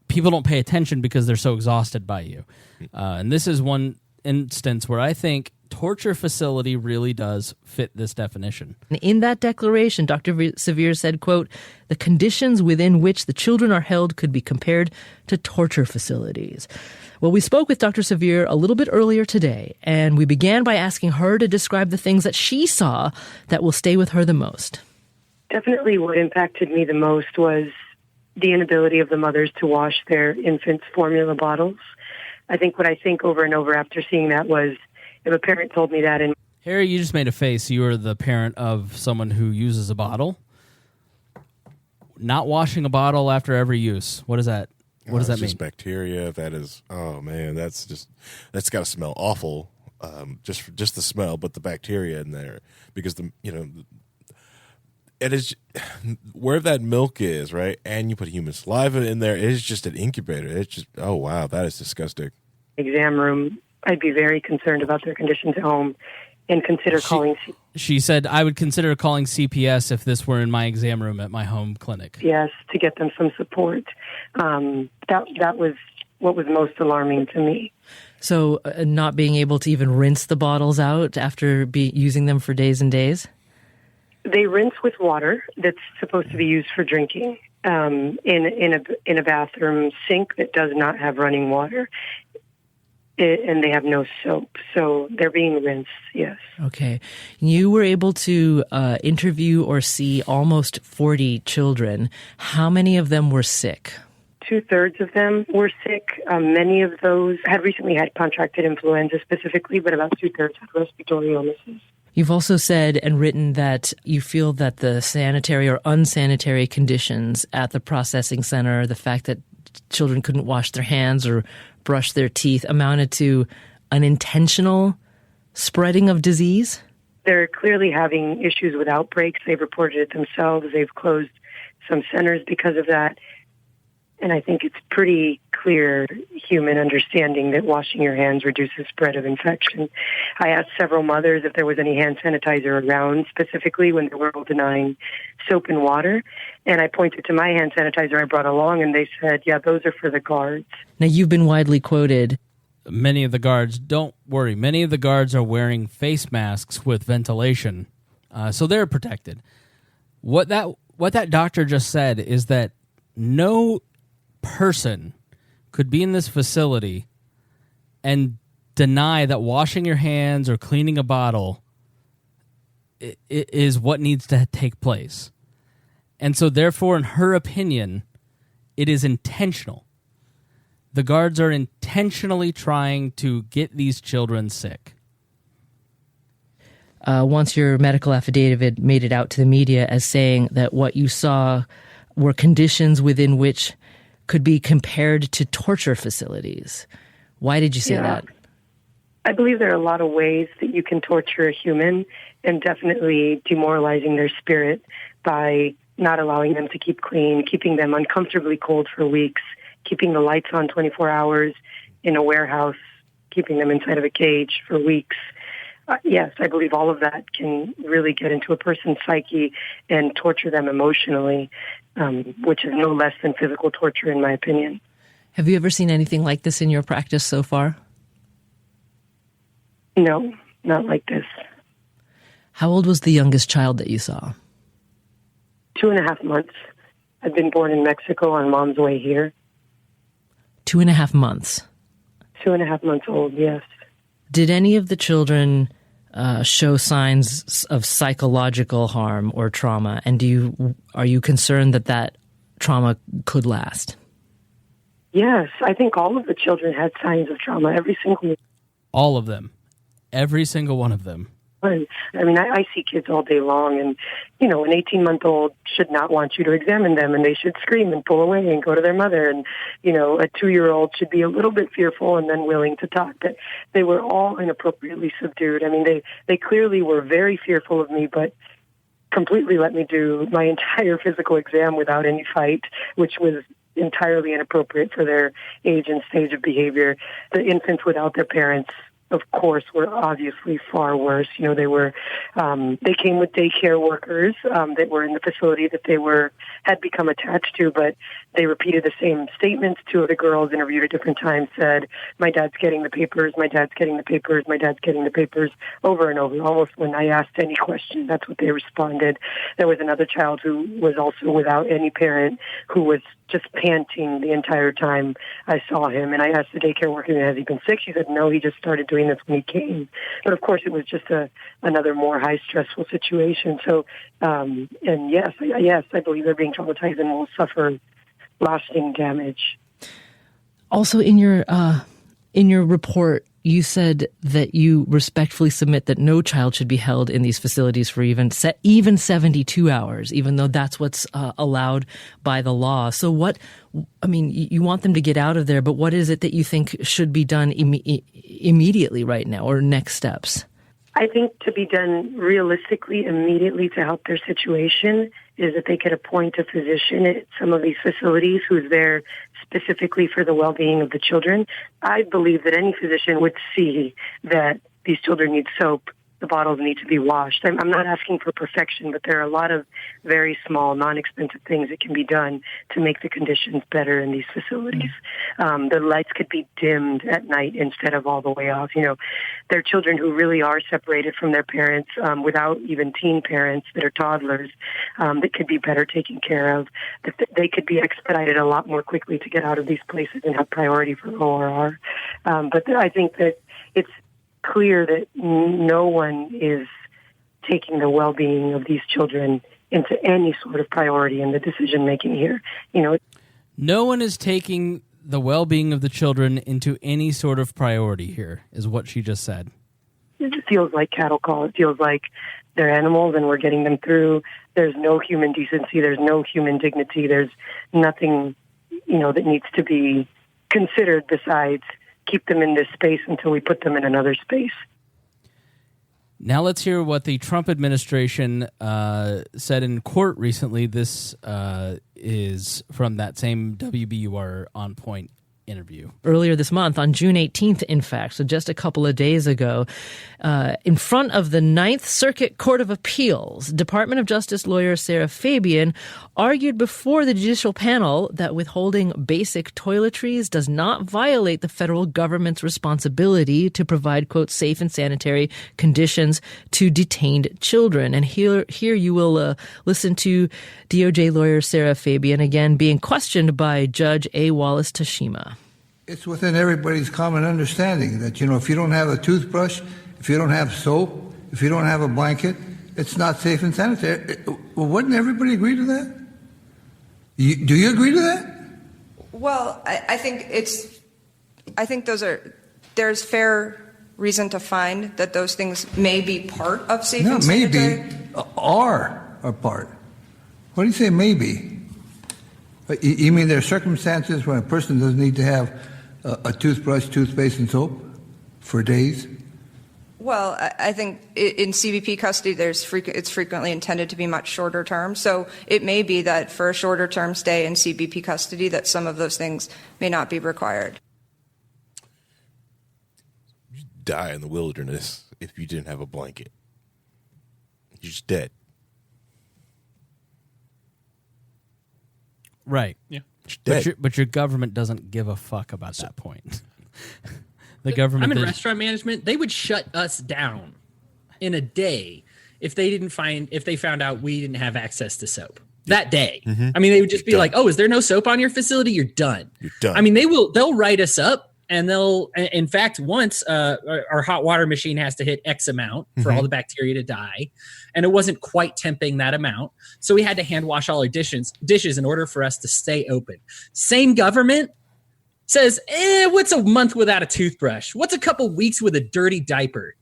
people don't pay attention because they're so exhausted by you. And this is one instance where I think torture facility really does fit this definition. In that declaration, Dr. Sevier said, quote, "The conditions within which the children are held could be compared to torture facilities." Well, we spoke with Dr. Sevier a little bit earlier today, and we began by asking her to describe the things that she saw that will stay with her the most. Definitely what impacted me the most was the inability of the mothers to wash their infants' formula bottles. I think what I think over and over after seeing that was, if a parent told me that in... Harry, you just made a face. You are the parent of someone who uses a bottle. Not washing a bottle after every use. What is that? What does that mean? Just bacteria. That is, oh man, that's got to smell awful. Just the smell, but the bacteria in there, because it is where that milk is, right? And you put human saliva in there. It is just an incubator. It's just, oh wow, that is disgusting. Exam room, I'd be very concerned about their conditions at home and consider calling. She said, I would consider calling CPS if this were in my exam room at my home clinic. Yes, to get them some support. That was what was most alarming to me. So not being able to even rinse the bottles out after using them for days and days? They rinse with water that's supposed to be used for drinking in a bathroom sink that does not have running water. And they have no soap, so they're being rinsed, yes. Okay. You were able to interview or see almost 40 children. How many of them were sick? 2/3 of them were sick. Many of those had recently had contracted influenza specifically, but about 2/3 had respiratory illnesses. You've also said and written that you feel that the sanitary or unsanitary conditions at the processing center, the fact that children couldn't wash their hands or brush their teeth, amounted to an intentional spreading of disease? They're clearly having issues with outbreaks. They've reported it themselves. They've closed some centers because of that. And I think it's pretty clear human understanding that washing your hands reduces spread of infection. I asked several mothers if there was any hand sanitizer around, specifically when they were denying soap and water. And I pointed to my hand sanitizer I brought along, and they said, yeah, those are for the guards. Now, you've been widely quoted. Many of the guards, don't worry, many of the guards are wearing face masks with ventilation, so they're protected. What that doctor just said is that no person could be in this facility and deny that washing your hands or cleaning a bottle is what needs to take place. And so therefore, in her opinion, it is intentional. The guards are intentionally trying to get these children sick. Once your medical affidavit made it out to the media as saying that what you saw were conditions within which could be compared to torture facilities. Why did you say that? I believe there are a lot of ways that you can torture a human, and definitely demoralizing their spirit by not allowing them to keep clean, keeping them uncomfortably cold for weeks, keeping the lights on 24 hours in a warehouse, keeping them inside of a cage for weeks. Yes, I believe all of that can really get into a person's psyche and torture them emotionally, which is no less than physical torture, in my opinion. Have you ever seen anything like this in your practice so far? No, not like this. How old was the youngest child that you saw? 2.5 months. I've been born in Mexico on mom's way here. 2.5 months? 2.5 months old, yes. Did any of the children show signs of psychological harm or trauma? And are you concerned that trauma could last? Yes, I think all of the children had signs of trauma, every single one. All of them. Every single one of them. I mean, I see kids all day long, and, an 18-month-old should not want you to examine them, and they should scream and pull away and go to their mother, and, a 2-year-old should be a little bit fearful and then willing to talk. But they were all inappropriately subdued. I mean, they clearly were very fearful of me, but completely let me do my entire physical exam without any fight, which was entirely inappropriate for their age and stage of behavior. The infants without their parents, of course, were obviously far worse. They came with daycare workers that were in the facility that they had become attached to, but they repeated the same statements. 2 of the girls interviewed at different times said, "My dad's getting the papers, my dad's getting the papers, my dad's getting the papers," over and over. Almost when I asked any question, that's what they responded. There was another child who was also without any parent who was just panting the entire time I saw him. And I asked the daycare worker, has he been sick? She said, no, he just started doing this when he came. But of course, it was just another more high stressful situation. So, and yes, I believe they're being traumatized and will suffer lasting damage. Also, in your report, you said that you respectfully submit that no child should be held in these facilities for even 72 hours, even though that's what's allowed by the law. So you want them to get out of there, but what is it that you think should be done immediately right now, or next steps? I think to be done realistically, immediately, to help their situation is that they could appoint a physician at some of these facilities who's there specifically for the well-being of the children. I believe that any physician would see that these children need soap, the bottles need to be washed. I'm not asking for perfection, but there are a lot of very small, non-expensive things that can be done to make the conditions better in these facilities. The lights could be dimmed at night instead of all the way off. There are children who really are separated from their parents without even teen parents that are toddlers that could be better taken care of. They could be expedited a lot more quickly to get out of these places and have priority for ORR. But I think that it's clear that no one is taking the well-being of these children into any sort of priority in the decision-making here. No one is taking the well-being of the children into any sort of priority here, is what she just said. It just feels like cattle call. It feels like they're animals and we're getting them through. There's no human decency. There's no human dignity. There's nothing, that needs to be considered besides keep them in this space until we put them in another space. Now let's hear what the Trump administration said in court recently. This is from that same WBUR On Point interview. Earlier this month, on June 18th, in fact, so just a couple of days ago, in front of the Ninth Circuit Court of Appeals, Department of Justice lawyer Sarah Fabian argued before the judicial panel that withholding basic toiletries does not violate the federal government's responsibility to provide, quote, safe and sanitary conditions to detained children. And here you will listen to DOJ lawyer Sarah Fabian again being questioned by Judge A. Wallace Tashima. It's within everybody's common understanding that, if you don't have a toothbrush, if you don't have soap, if you don't have a blanket, it's not safe and sanitary. Well, wouldn't everybody agree to that? Do you agree to that? Well, I think there's fair reason to find that those things may be part of safe and sanitary. Maybe are part. What do you say maybe? You mean there are circumstances when a person doesn't need to have a toothbrush, toothpaste, and soap for days? Well, I think in CBP custody, it's frequently intended to be much shorter term. So it may be that for a shorter term stay in CBP custody that some of those things may not be required. You'd die in the wilderness if you didn't have a blanket. You're just dead. Right. Yeah. But your government doesn't give a fuck about that point. The government. I'm in restaurant management. They would shut us down in a day if they found out we didn't have access to soap that day. Mm-hmm. I mean, they would just be like, "Oh, is there no soap on your facility? You're done." You're done. I mean, they'll write us up, and in fact, once our hot water machine has to hit X amount for all the bacteria to die, and it wasn't quite temping that amount, so we had to hand wash all our dishes in order for us to stay open. Same government says, what's a month without a toothbrush? What's a couple weeks with a dirty diaper?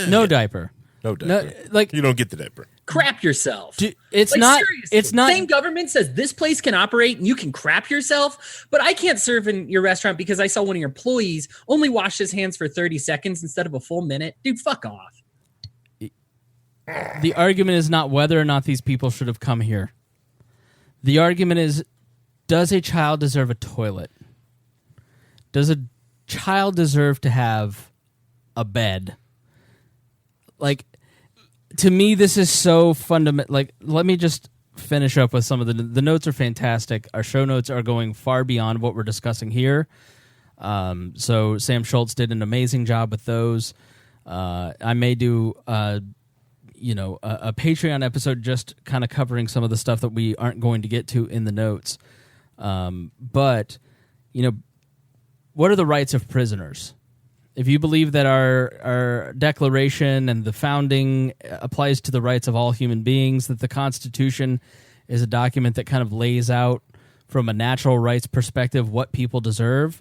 No diaper. No diaper. You don't get the diaper. Crap yourself. It's not. Same government says this place can operate and you can crap yourself, but I can't serve in your restaurant because I saw one of your employees only wash his hands for 30 seconds instead of a full minute. Dude, fuck off. The argument is not whether or not these people should have come here. The argument is, does a child deserve a toilet? Does a child deserve to have a bed? To me, this is so fundamental. Let me just finish up with some of the notes are fantastic. Our show notes are going far beyond what we're discussing here. So Sam Schultz did an amazing job with those. I may do a Patreon episode just kind of covering some of the stuff that we aren't going to get to in the notes. But what are the rights of prisoners? If you believe that our Declaration and the founding applies to the rights of all human beings, that the Constitution is a document that kind of lays out from a natural rights perspective what people deserve,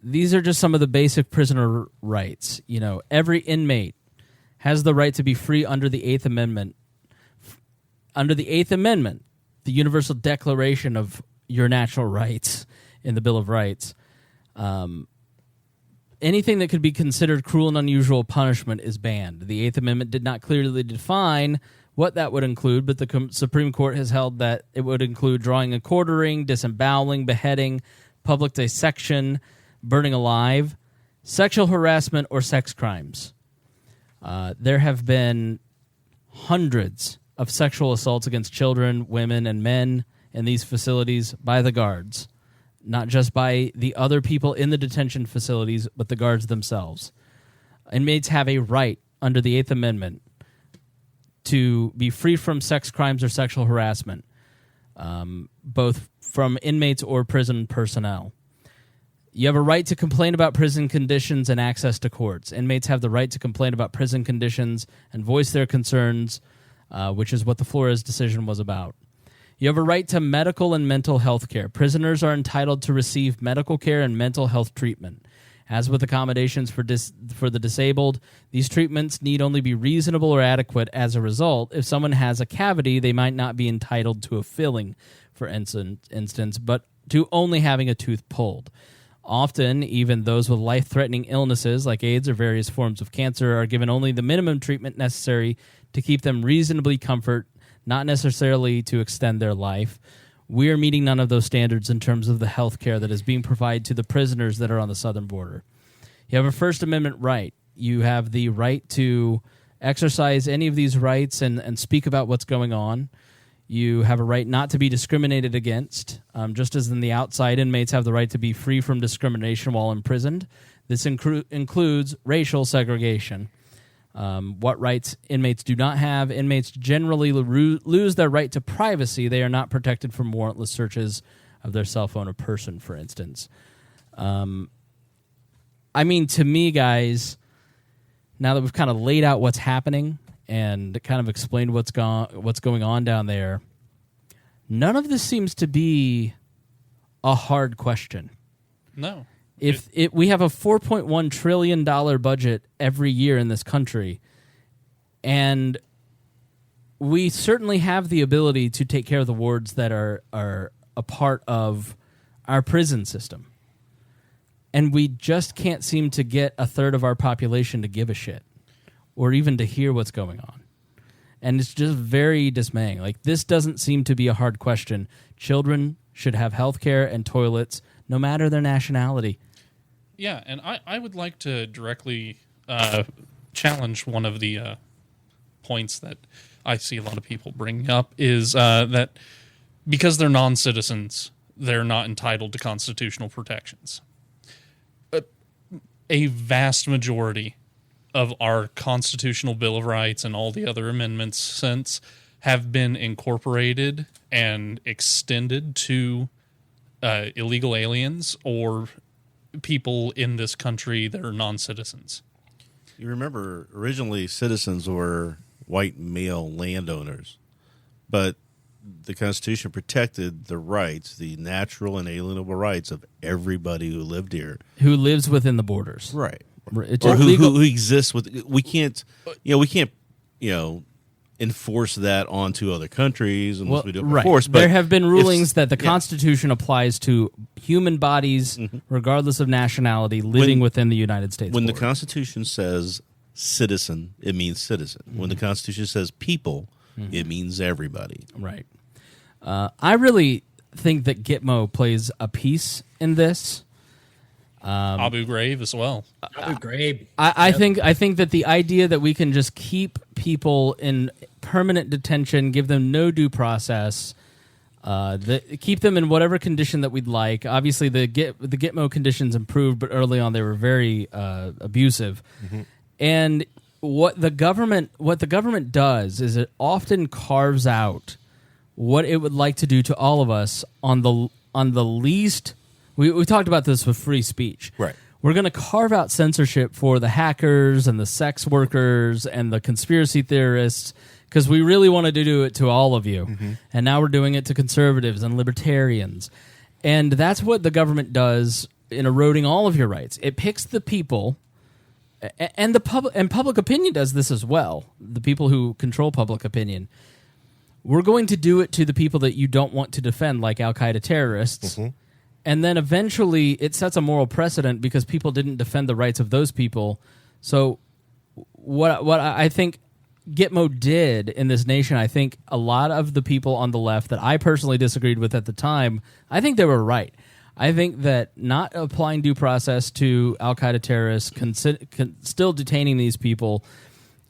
these are just some of the basic prisoner rights. Every inmate has the right to be free under the Eighth Amendment. Under the Eighth Amendment, the Universal Declaration of your natural rights in the Bill of Rights. Anything that could be considered cruel and unusual punishment is banned. The Eighth Amendment did not clearly define what that would include, but the Supreme Court has held that it would include drawing and quartering, disemboweling, beheading, public dissection, burning alive, sexual harassment, or sex crimes. There have been hundreds of sexual assaults against children, women, and men in these facilities by the guards. Not just by the other people in the detention facilities, but the guards themselves. Inmates have a right under the Eighth Amendment to be free from sex crimes or sexual harassment, both from inmates or prison personnel. You have a right to complain about prison conditions and access to courts. Inmates have the right to complain about prison conditions and voice their concerns, which is what the Flores decision was about. You have a right to medical and mental health care. Prisoners are entitled to receive medical care and mental health treatment. As with accommodations for the disabled, these treatments need only be reasonable or adequate. As a result, if someone has a cavity, they might not be entitled to a filling, for instance, but to only having a tooth pulled. Often, even those with life-threatening illnesses like AIDS or various forms of cancer are given only the minimum treatment necessary to keep them reasonably comfort, not necessarily to extend their life. We are meeting none of those standards in terms of the health care that is being provided to the prisoners that are on the southern border. You have a First Amendment right. You have the right to exercise any of these rights and speak about what's going on. You have a right not to be discriminated against, just as in the outside, inmates have the right to be free from discrimination while imprisoned. This includes racial segregation. What rights inmates do not have. Inmates generally lose their right to privacy. They are not protected from warrantless searches of their cell phone or person, for instance. I mean, to me, guys, now that we've kind of laid out what's happening and kind of explained what's going on down there, none of this seems to be a hard question. No. If we have a $4.1 trillion budget every year in this country, and we certainly have the ability to take care of the wards that are a part of our prison system, and we just can't seem to get a third of our population to give a shit or even to hear what's going on. And it's just very dismaying. Like, this doesn't seem to be a hard question. Children should have health care and toilets no matter their nationality. Yeah, and I would like to directly challenge one of the points that I see a lot of people bringing up is that because they're non-citizens, they're not entitled to constitutional protections. A vast majority of our Constitutional Bill of Rights and all the other amendments since have been incorporated and extended to illegal aliens or people in this country that are non-citizens. You remember, originally citizens were white male landowners, but the Constitution protected the rights, the natural and alienable rights of everybody who lived here. Who lives within the borders. Right. It's or who exists with, we can't enforce that onto other countries unless we do it by force. But there have been rulings that the Constitution applies to human bodies, regardless of nationality, living within the United States. When the Constitution says citizen, it means citizen. When the Constitution says people, it means everybody. Right. I really think that Gitmo plays a piece in this. Abu Ghraib as well. Abu Ghraib. I think that the idea that we can just keep people in permanent detention, give them no due process, keep them in whatever condition that we'd like. Obviously, the Gitmo conditions improved, but early on they were very abusive. And what the government does is it often carves out what it would like to do to all of us on the least. We talked about this with free speech. Right. We're going to carve out censorship for the hackers and the sex workers and the conspiracy theorists because we really wanted to do it to all of you. And now we're doing it to conservatives and libertarians. And that's what the government does in eroding all of your rights. It picks the people, and public opinion does this as well, the people who control public opinion. We're going to do it to the people that you don't want to defend, like Al-Qaeda terrorists. And then eventually it sets a moral precedent because people didn't defend the rights of those people. So what I think Gitmo did in this nation, I think a lot of the people on the left that I personally disagreed with at the time, I think they were right. I think that not applying due process to Al-Qaeda terrorists, still detaining these people,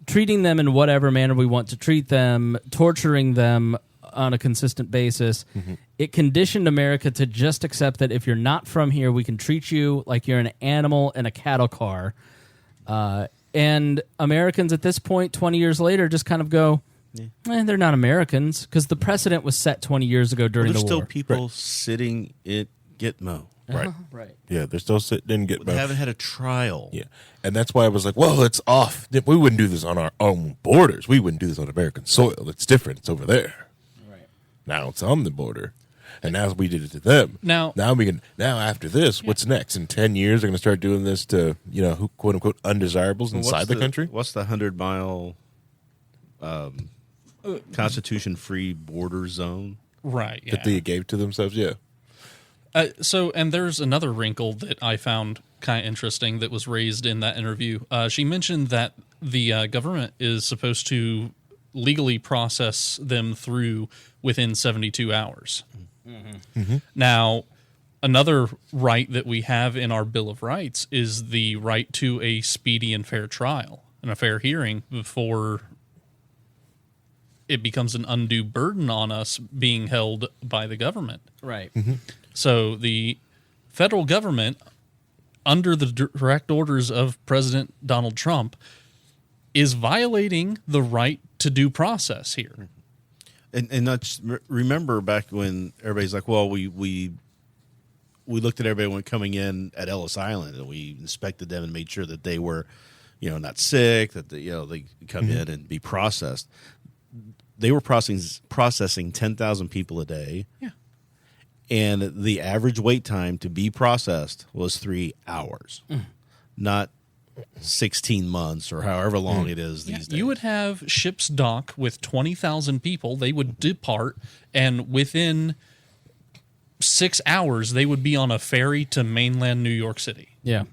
treating them in whatever manner we want to treat them, torturing them on a consistent basis, it conditioned America to just accept that if you're not from here, we can treat you like you're an animal in a cattle car. And Americans at this point, 20 years later, just kind of go, they're not Americans, because the precedent was set 20 years ago during the war. There's still people sitting at Gitmo. Right. Yeah, they're still sitting in Gitmo. They haven't had a trial. Yeah. And that's why I was like, well, it's off. We wouldn't do this on our own borders. We wouldn't do this on American soil. It's different. It's over there. Right. Now it's on the border. And now we did it to them. Now after this, what's next? In 10 years, they're going to start doing this to, who quote unquote undesirables inside the country? What's the 100-mile Constitution-free border zone? Right. Yeah. That they gave to themselves? Yeah. And there's another wrinkle that I found kind of interesting that was raised in that interview. She mentioned that the government is supposed to legally process them through within 72 hours. Now, another right that we have in our Bill of Rights is the right to a speedy and fair trial and a fair hearing before it becomes an undue burden on us being held by the government. Right. So the federal government, under the direct orders of President Donald Trump, is violating the right to due process here. And that's, remember back when everybody's like, well, we we looked at everyone coming in at Ellis Island, and we inspected them and made sure that they were, not sick, that they come in and be processed. They were processing 10,000 people a day. Yeah. And the average wait time to be processed was 3 hours, not 16 months or however long it is these days. You would have ships dock with 20,000 people. They would depart, and within 6 hours, they would be on a ferry to mainland New York City. Yeah.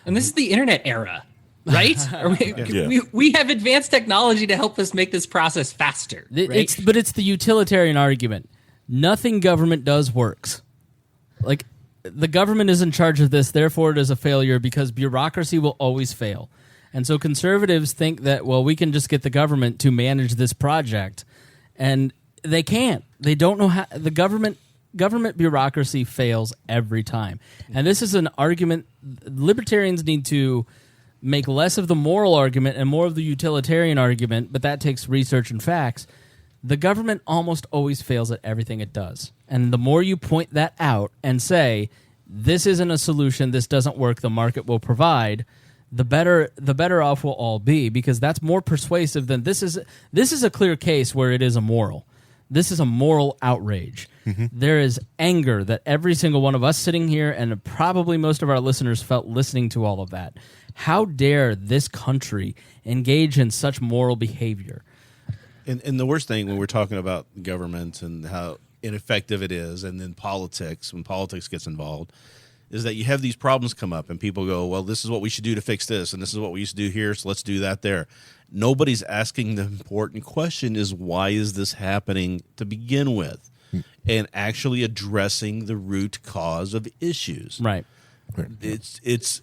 And this is the internet era, right? We have advanced technology to help us make this process faster. Right? But it's the utilitarian argument. Nothing government does works. Like, the government is in charge of this, therefore it is a failure because bureaucracy will always fail. And so conservatives think that, well, we can just get the government to manage this project. And they can't. They don't know how. The government bureaucracy fails every time. And this is an argument. Libertarians need to make less of the moral argument and more of the utilitarian argument, but that takes research and facts. The government almost always fails at everything it does. And the more you point that out and say, this isn't a solution, this doesn't work, the market will provide, the better off we'll all be, because that's more persuasive than this is a clear case where it is immoral. This is a moral outrage. There is anger that every single one of us sitting here and probably most of our listeners felt listening to all of that. How dare this country engage in such moral behavior? And the worst thing when we're talking about government and how ineffective it is, and then politics, when politics gets involved, is that you have these problems come up and people go, well, this is what we should do to fix this, and this is what we used to do here, so let's do that there. Nobody's asking the important question is, why is this happening to begin with? And actually addressing the root cause of issues. Right. It's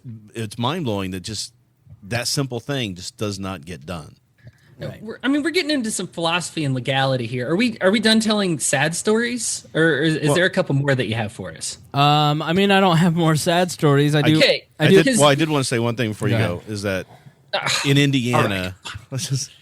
mind-blowing that just that simple thing just does not get done. Right. We're getting into some philosophy and legality here. Are we done telling sad stories, or is there a couple more that you have for us? I don't have more sad stories. I do. Okay. I did want to say one thing before you go. Is that in Indiana,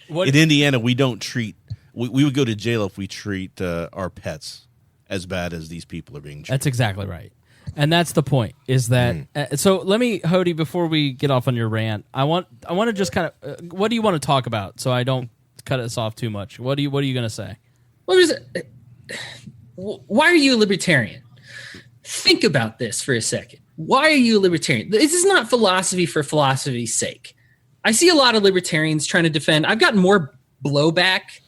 in Indiana, we don't treat. We would go to jail if we treat our pets as bad as these people are being treated. That's exactly right. And that's the point, is that so let me, Hodey, before we get off on your rant, I want to just kind of what do you want to talk about so I don't cut us off too much? What are you going to say? Why are you a libertarian? Think about this for a second. Why are you a libertarian? This is not philosophy for philosophy's sake. I see a lot of libertarians trying to defend. I've gotten more blowback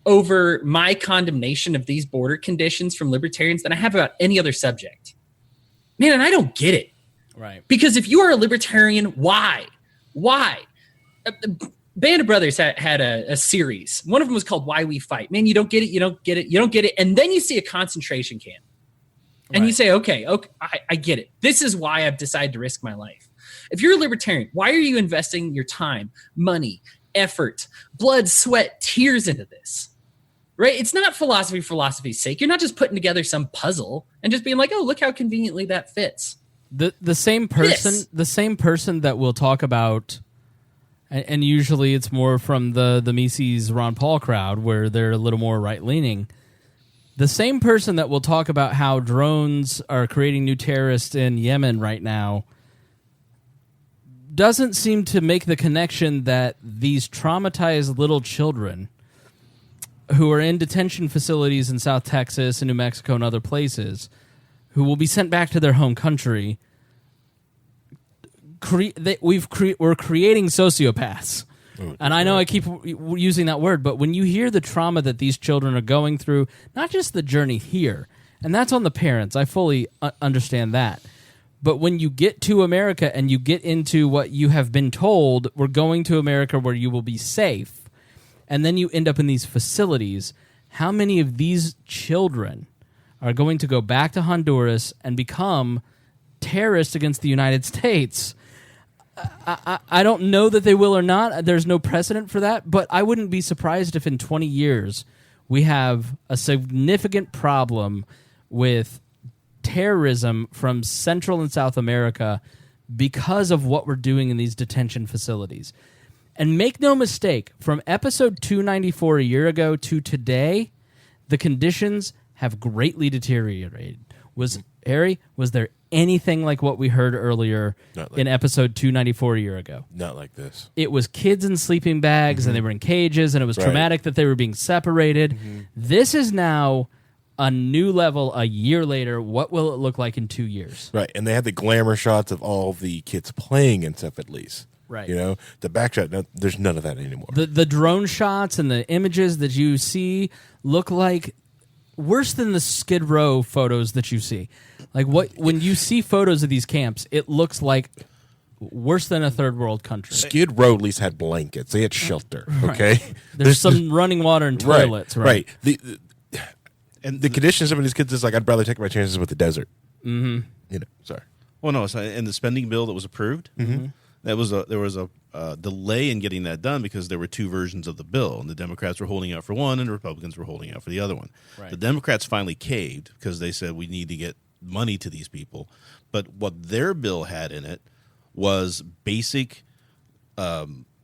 over my condemnation of these border conditions from libertarians than I have about any other subject. Man, and I don't get it. Right. Because if you are a libertarian, why? Band of Brothers had a series. One of them was called Why We Fight. Man, you don't get it. And then you see a concentration camp. And you say, okay, I get it. This is why I've decided to risk my life. If you're a libertarian, why are you investing your time, money, effort, blood, sweat, tears into this? Right? It's not philosophy for philosophy's sake. You're not just putting together some puzzle and just being like, oh, look how conveniently that fits. The same person that will talk about, and usually it's more from the Mises Ron Paul crowd where they're a little more right-leaning. The same person that will talk about how drones are creating new terrorists in Yemen right now doesn't seem to make the connection that these traumatized little children who are in detention facilities in South Texas and New Mexico and other places, who will be sent back to their home country, we're creating sociopaths. And I know I keep using that word, but when you hear the trauma that these children are going through, not just the journey here, and that's on the parents, I fully understand that. But when you get to America and you get into what you have been told, we're going to America where you will be safe, and then you end up in these facilities, how many of these children are going to go back to Honduras and become terrorists against the United States? I don't know that they will or not. There's no precedent for that, but I wouldn't be surprised if in 20 years we have a significant problem with terrorism from Central and South America because of what we're doing in these detention facilities. And make no mistake, from episode 294 a year ago to today, the conditions have greatly deteriorated. Was there anything like what we heard earlier in episode 294 a year ago. Not like this. It was kids in sleeping bags and they were in cages, and it was traumatic that they were being separated. This is now a new level a year later. What will it look like in 2 years? Right, and they had the glamour shots of all the kids playing and stuff at least. Right. You know, the back shot, there's none of that anymore. The drone shots and the images that you see look like worse than the Skid Row photos that you see. Like when you see photos of these camps, it looks like worse than a third world country. Skid Row at least had blankets. They had shelter, okay? Right. There's some running water and toilets, right? And the conditions of these kids is like, I'd rather take my chances with the desert. Mm-hmm. You know, sorry. Well, no, and the spending bill that was approved, there was a delay in getting that done because there were two versions of the bill, and the Democrats were holding out for one, and the Republicans were holding out for the other one. Right. The Democrats finally caved because they said we need to get money to these people, but what their bill had in it was basic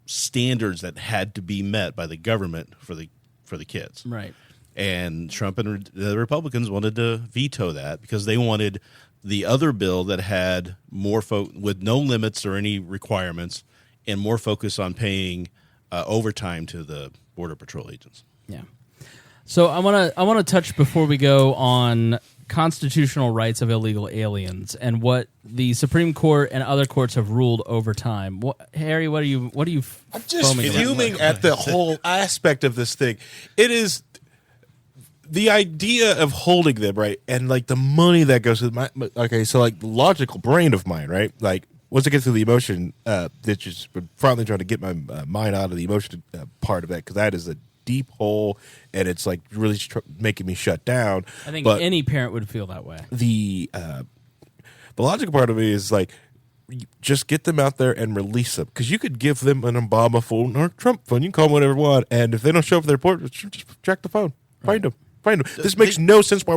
standards that had to be met by the government for the kids. Right. And Trump and the Republicans wanted to veto that because they wanted the other bill that had more with no limits or any requirements and more focus on paying overtime to the Border Patrol agents. Yeah. So I want to touch before we go on constitutional rights of illegal aliens and what the Supreme Court and other courts have ruled over time. Harry, what are you? I'm just fuming at the whole aspect of this thing. It is. The idea of holding them, right, and like the money that goes with so like the logical brain of mine, right, like once it gets to the emotion, that's just finally trying to get my mind out of the emotion part of that because that is a deep hole and it's like really making me shut down. I think any parent would feel that way. The logical part of me is like just get them out there and release them because you could give them an Obama phone or a Trump phone. You can call them whatever you want, and if they don't show up at the airport, just track the phone, find them. This makes no sense why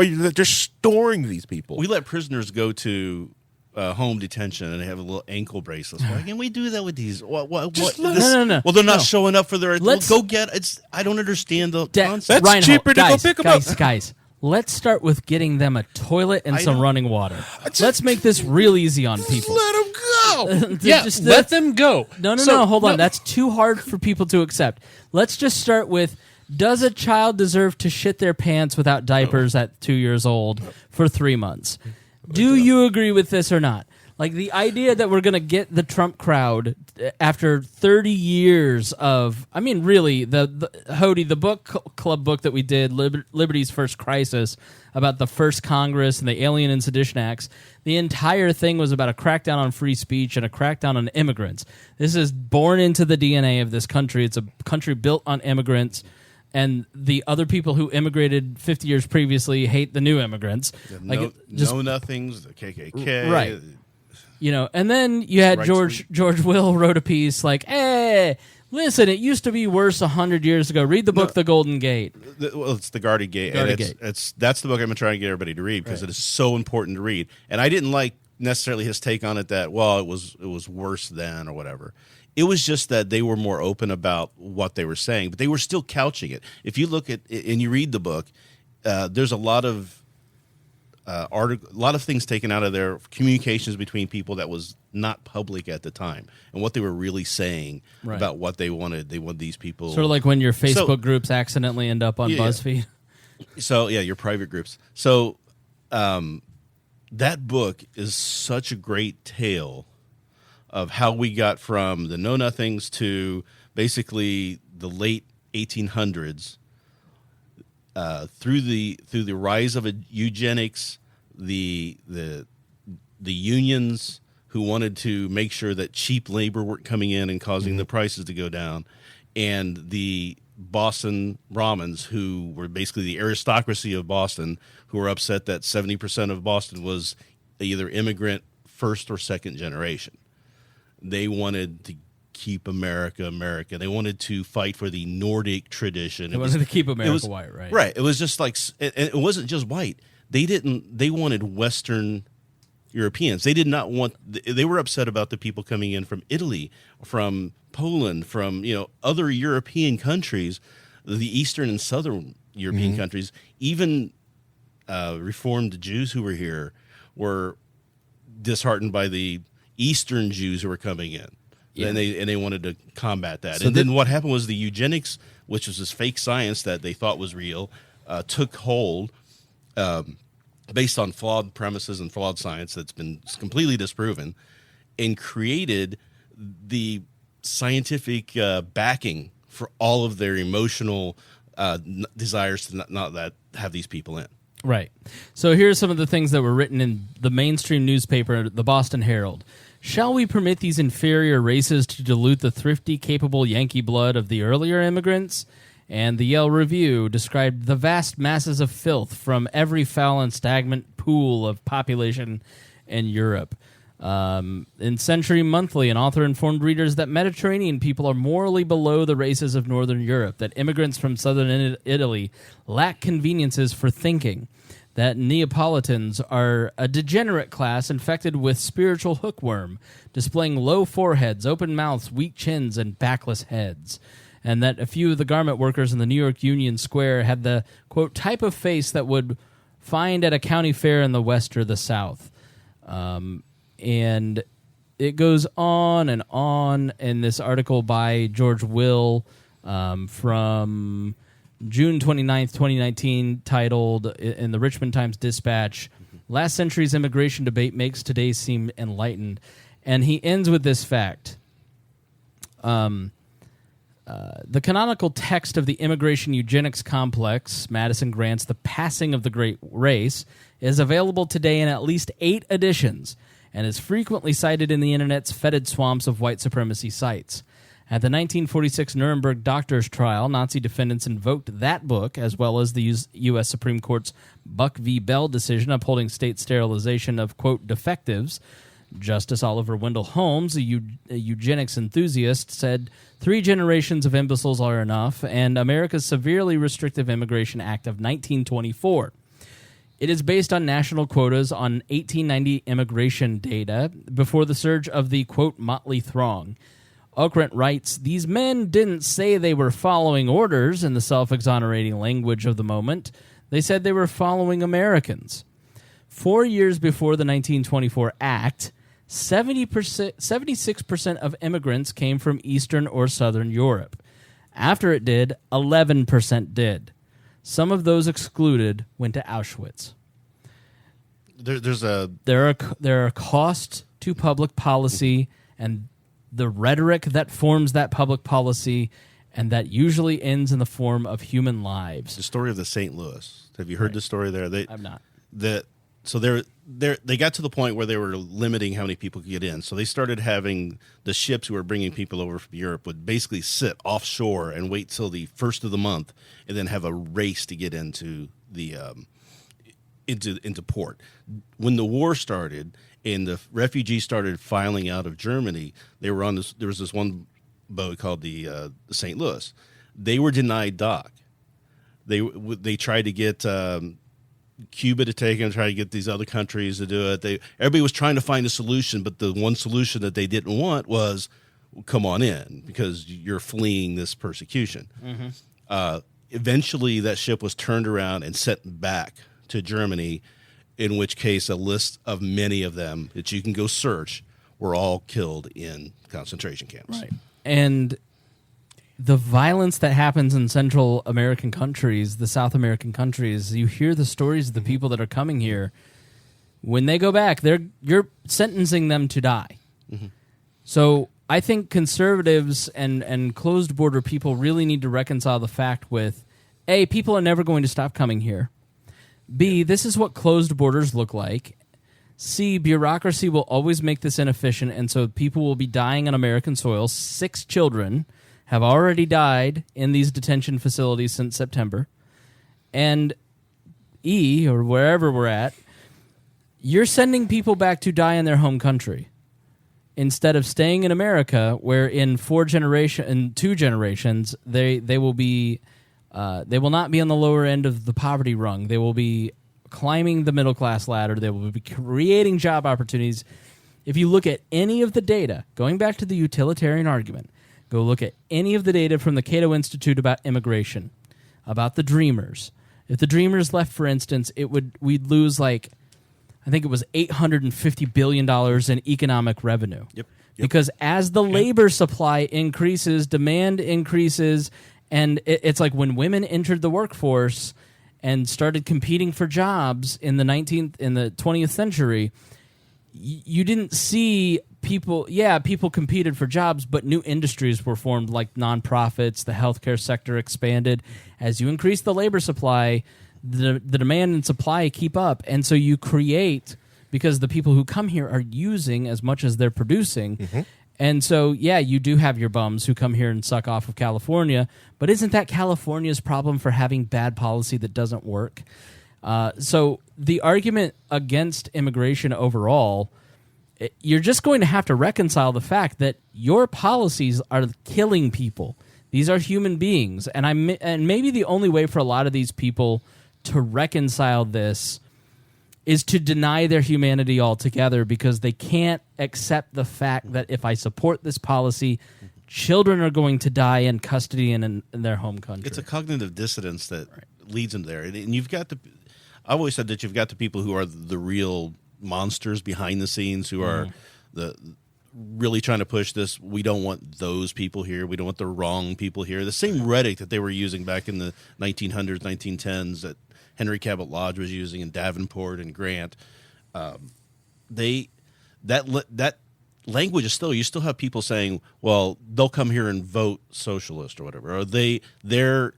you're just storing these people. We let prisoners go to home detention and they have a little ankle bracelets. Why can't we do that with these? What? No. Well, they're not showing up for their. Go get it. I don't understand the concept. That's cheaper to go pick them up. Guys, let's start with getting them a toilet and some running water. Let's make this real easy on people. Let them go. Let them go. No, hold on. That's too hard for people to accept. Let's just start with. Does a child deserve to shit their pants without diapers at 2 years old for 3 months? Do you agree with this or not? Like the idea that we're going to get the Trump crowd after 30 years of, I mean, really, the Hodey, the book club book that we did, Liberty's First Crisis, about the first Congress and the Alien and Sedition Acts, the entire thing was about a crackdown on free speech and a crackdown on immigrants. This is born into the DNA of this country. It's a country built on immigrants. And the other people who immigrated 50 years previously hate the new immigrants. Know nothings, the KKK. Right. You know, and then you had George Will wrote a piece like, hey, listen, it used to be worse 100 years ago. Read the book The Golden Gate. It's The Guarded Gate. That's the book I'm trying to get everybody to read because it is so important to read. And I didn't like necessarily his take on it that, well, it was worse than or whatever. It was just that they were more open about what they were saying, but they were still couching it. If you look at and you read the book, there's a lot of things taken out of their communications between people that was not public at the time, and what they were really saying about what they wanted. They want these people sort of like when your Facebook groups accidentally end up on BuzzFeed. So your private groups. So that book is such a great tale of how we got from the know-nothings to basically the late 1800s through the rise of eugenics, the unions who wanted to make sure that cheap labor weren't coming in and causing the prices to go down, and the Boston Brahmins, who were basically the aristocracy of Boston, who were upset that 70% of Boston was either immigrant first or second generation. They wanted to keep America. They wanted to fight for the Nordic tradition. They wanted to keep America white, right? Right. It was just like, it wasn't just white. They wanted Western Europeans. They did not want, they were upset about the people coming in from Italy, from Poland, from, other European countries, the Eastern and Southern European countries, even Reformed Jews who were here were disheartened by the Eastern Jews who were coming in. Yeah. And they wanted to combat that. So and then what happened was the eugenics, which was this fake science that they thought was real, took hold based on flawed premises and flawed science that's been completely disproven, and created the scientific backing for all of their emotional desires to not have these people in. Right. So here's some of the things that were written in the mainstream newspaper, the Boston Herald. Shall we permit these inferior races to dilute the thrifty, capable Yankee blood of the earlier immigrants? And the Yale Review described the vast masses of filth from every foul and stagnant pool of population in Europe. In Century Monthly, an author informed readers that Mediterranean people are morally below the races of Northern Europe, that immigrants from southern Italy lack conveniences for thinking, that Neapolitans are a degenerate class infected with spiritual hookworm, displaying low foreheads, open mouths, weak chins, and backless heads, and that a few of the garment workers in the New York Union Square had the, quote, type of face that would find at a county fair in the West or the South. And it goes on and on in this article by George Will from June 29th, 2019, titled in the Richmond Times-Dispatch, Last Century's Immigration Debate Makes Today Seem Enlightened. And he ends with this fact. The canonical text of the immigration eugenics complex, Madison Grant's The Passing of the Great Race, is available today in at least 8 editions and is frequently cited in the Internet's fetid swamps of white supremacy sites. At the 1946 Nuremberg doctors' trial, Nazi defendants invoked that book, as well as the U.S. Supreme Court's Buck v. Bell decision upholding state sterilization of, quote, defectives. Justice Oliver Wendell Holmes, a eugenics enthusiast, said 3 generations of imbeciles are enough, and America's severely restrictive Immigration Act of 1924. It is based on national quotas on 1890 immigration data before the surge of the, quote, motley throng. Okrent writes, these men didn't say they were following orders in the self-exonerating language of the moment. They said they were following Americans. 4 years before the 1924 Act, 76% of immigrants came from Eastern or Southern Europe. After it did, 11% did. Some of those excluded went to Auschwitz. There are costs to public policy and the rhetoric that forms that public policy, and that usually ends in the form of human lives. The story of the St. Louis. Have you heard the story there? I've not. So they got to the point where they were limiting how many people could get in. So they started having the ships who were bringing people over from Europe would basically sit offshore and wait till the first of the month, and then have a race to get into the into port. When the war started and the refugees started filing out of Germany, they were on this. There was this one boat called the St. Louis. They were denied dock. They tried to get Cuba to take them, try to get these other countries to do it. Everybody was trying to find a solution, but the one solution that they didn't want was, come on in, because you're fleeing this persecution. Mm-hmm. Eventually, that ship was turned around and sent back to Germany, in which case a list of many of them that you can go search were all killed in concentration camps. Right. And the violence that happens in Central American countries, the South American countries, you hear the stories of the people that are coming here. When they go back, you're sentencing them to die. Mm-hmm. So I think conservatives and closed border people really need to reconcile the fact with, A, people are never going to stop coming here. B, this is what closed borders look like. C, bureaucracy will always make this inefficient, and so people will be dying on American soil. 6 children have already died in these detention facilities since September. And E, or wherever we're at, you're sending people back to die in their home country instead of staying in America, where in 2 generations, they will be... they will not be on the lower end of the poverty rung. They will be climbing the middle class ladder. They will be creating job opportunities. If you look at any of the data, going back to the utilitarian argument, go look at any of the data from the Cato Institute about immigration, about the Dreamers. If the Dreamers left, for instance, we'd lose like I think it was $850 billion in economic revenue. Yep. Because as the labor supply increases, demand increases, and it's like when women entered the workforce and started competing for jobs in the 20th century, you didn't see people. Yeah, people competed for jobs, but new industries were formed, like nonprofits. The healthcare sector expanded. As you increase the labor supply, the demand and supply keep up, and so you create. Because the people who come here are using as much as they're producing. Mm-hmm. And so, yeah, you do have your bums who come here and suck off of California, but isn't that California's problem for having bad policy that doesn't work? So the argument against immigration overall, you're just going to have to reconcile the fact that your policies are killing people. These are human beings. And maybe the only way for a lot of these people to reconcile this is to deny their humanity altogether, because they can't accept the fact that if I support this policy, children are going to die in custody and in their home country. It's a cognitive dissonance that leads them there. And you've got I've always said that you've got the people who are the real monsters behind the scenes, who are the really trying to push this. We don't want those people here. We don't want the wrong people here. The same rhetoric that they were using back in the 1900s, 1910s that Henry Cabot Lodge was using in Davenport and Grant. That language is still, you still have people saying, well, they'll come here and vote socialist or whatever, or their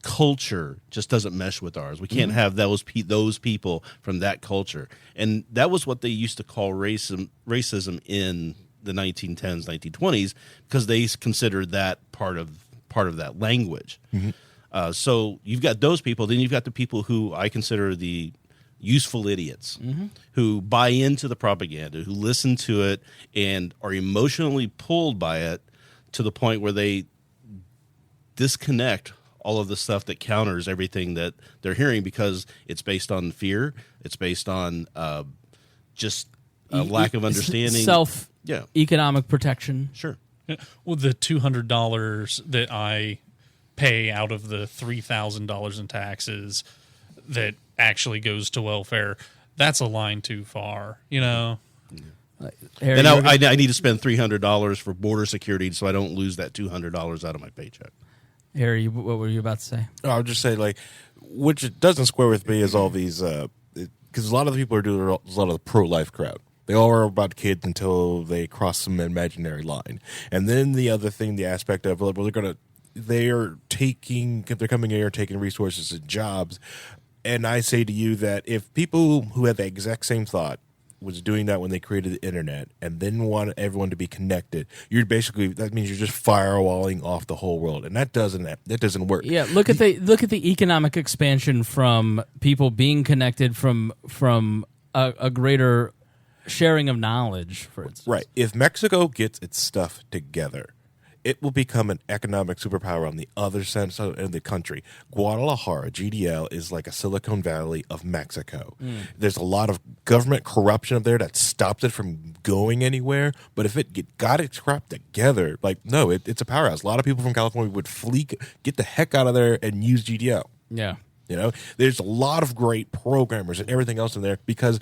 culture just doesn't mesh with ours. We can't have those people from that culture. And that was what they used to call racism in the 1910s, 1920s, because they considered that part of that language. Mm-hmm. So you've got those people. Then you've got the people who I consider the useful idiots, who buy into the propaganda, who listen to it and are emotionally pulled by it to the point where they disconnect all of the stuff that counters everything that they're hearing, because it's based on fear. It's based on just a lack of understanding. Economic protection. Sure. Yeah. Well, the $200 that I pay out of the $3,000 in taxes that actually goes to welfare, that's a line too far, you know. Harry, and I need to spend $300 for border security so I don't lose that $200 out of my paycheck. Harry, what were you about to say? I would just say, like, which it doesn't square with me is all these, because a lot of the people are doing a lot of the pro-life crowd. They all are about kids until they cross some imaginary line. And then the other thing, the aspect of, well, they're coming here taking resources and jobs. And I say to you that if people who had the exact same thought was doing that when they created the internet and then want everyone to be connected, that means you're just firewalling off the whole world, and that doesn't work. Yeah, look at the economic expansion from people being connected from a greater sharing of knowledge, for instance. Right. If Mexico gets its stuff together, it will become an economic superpower on the other side of the country. Guadalajara, GDL, is like a Silicon Valley of Mexico. There's a lot of government corruption up there that stops it from going anywhere. But if it got its crap together, it's a powerhouse. A lot of people from California would get the heck out of there and use GDL. Yeah. You know, there's a lot of great programmers and everything else in there because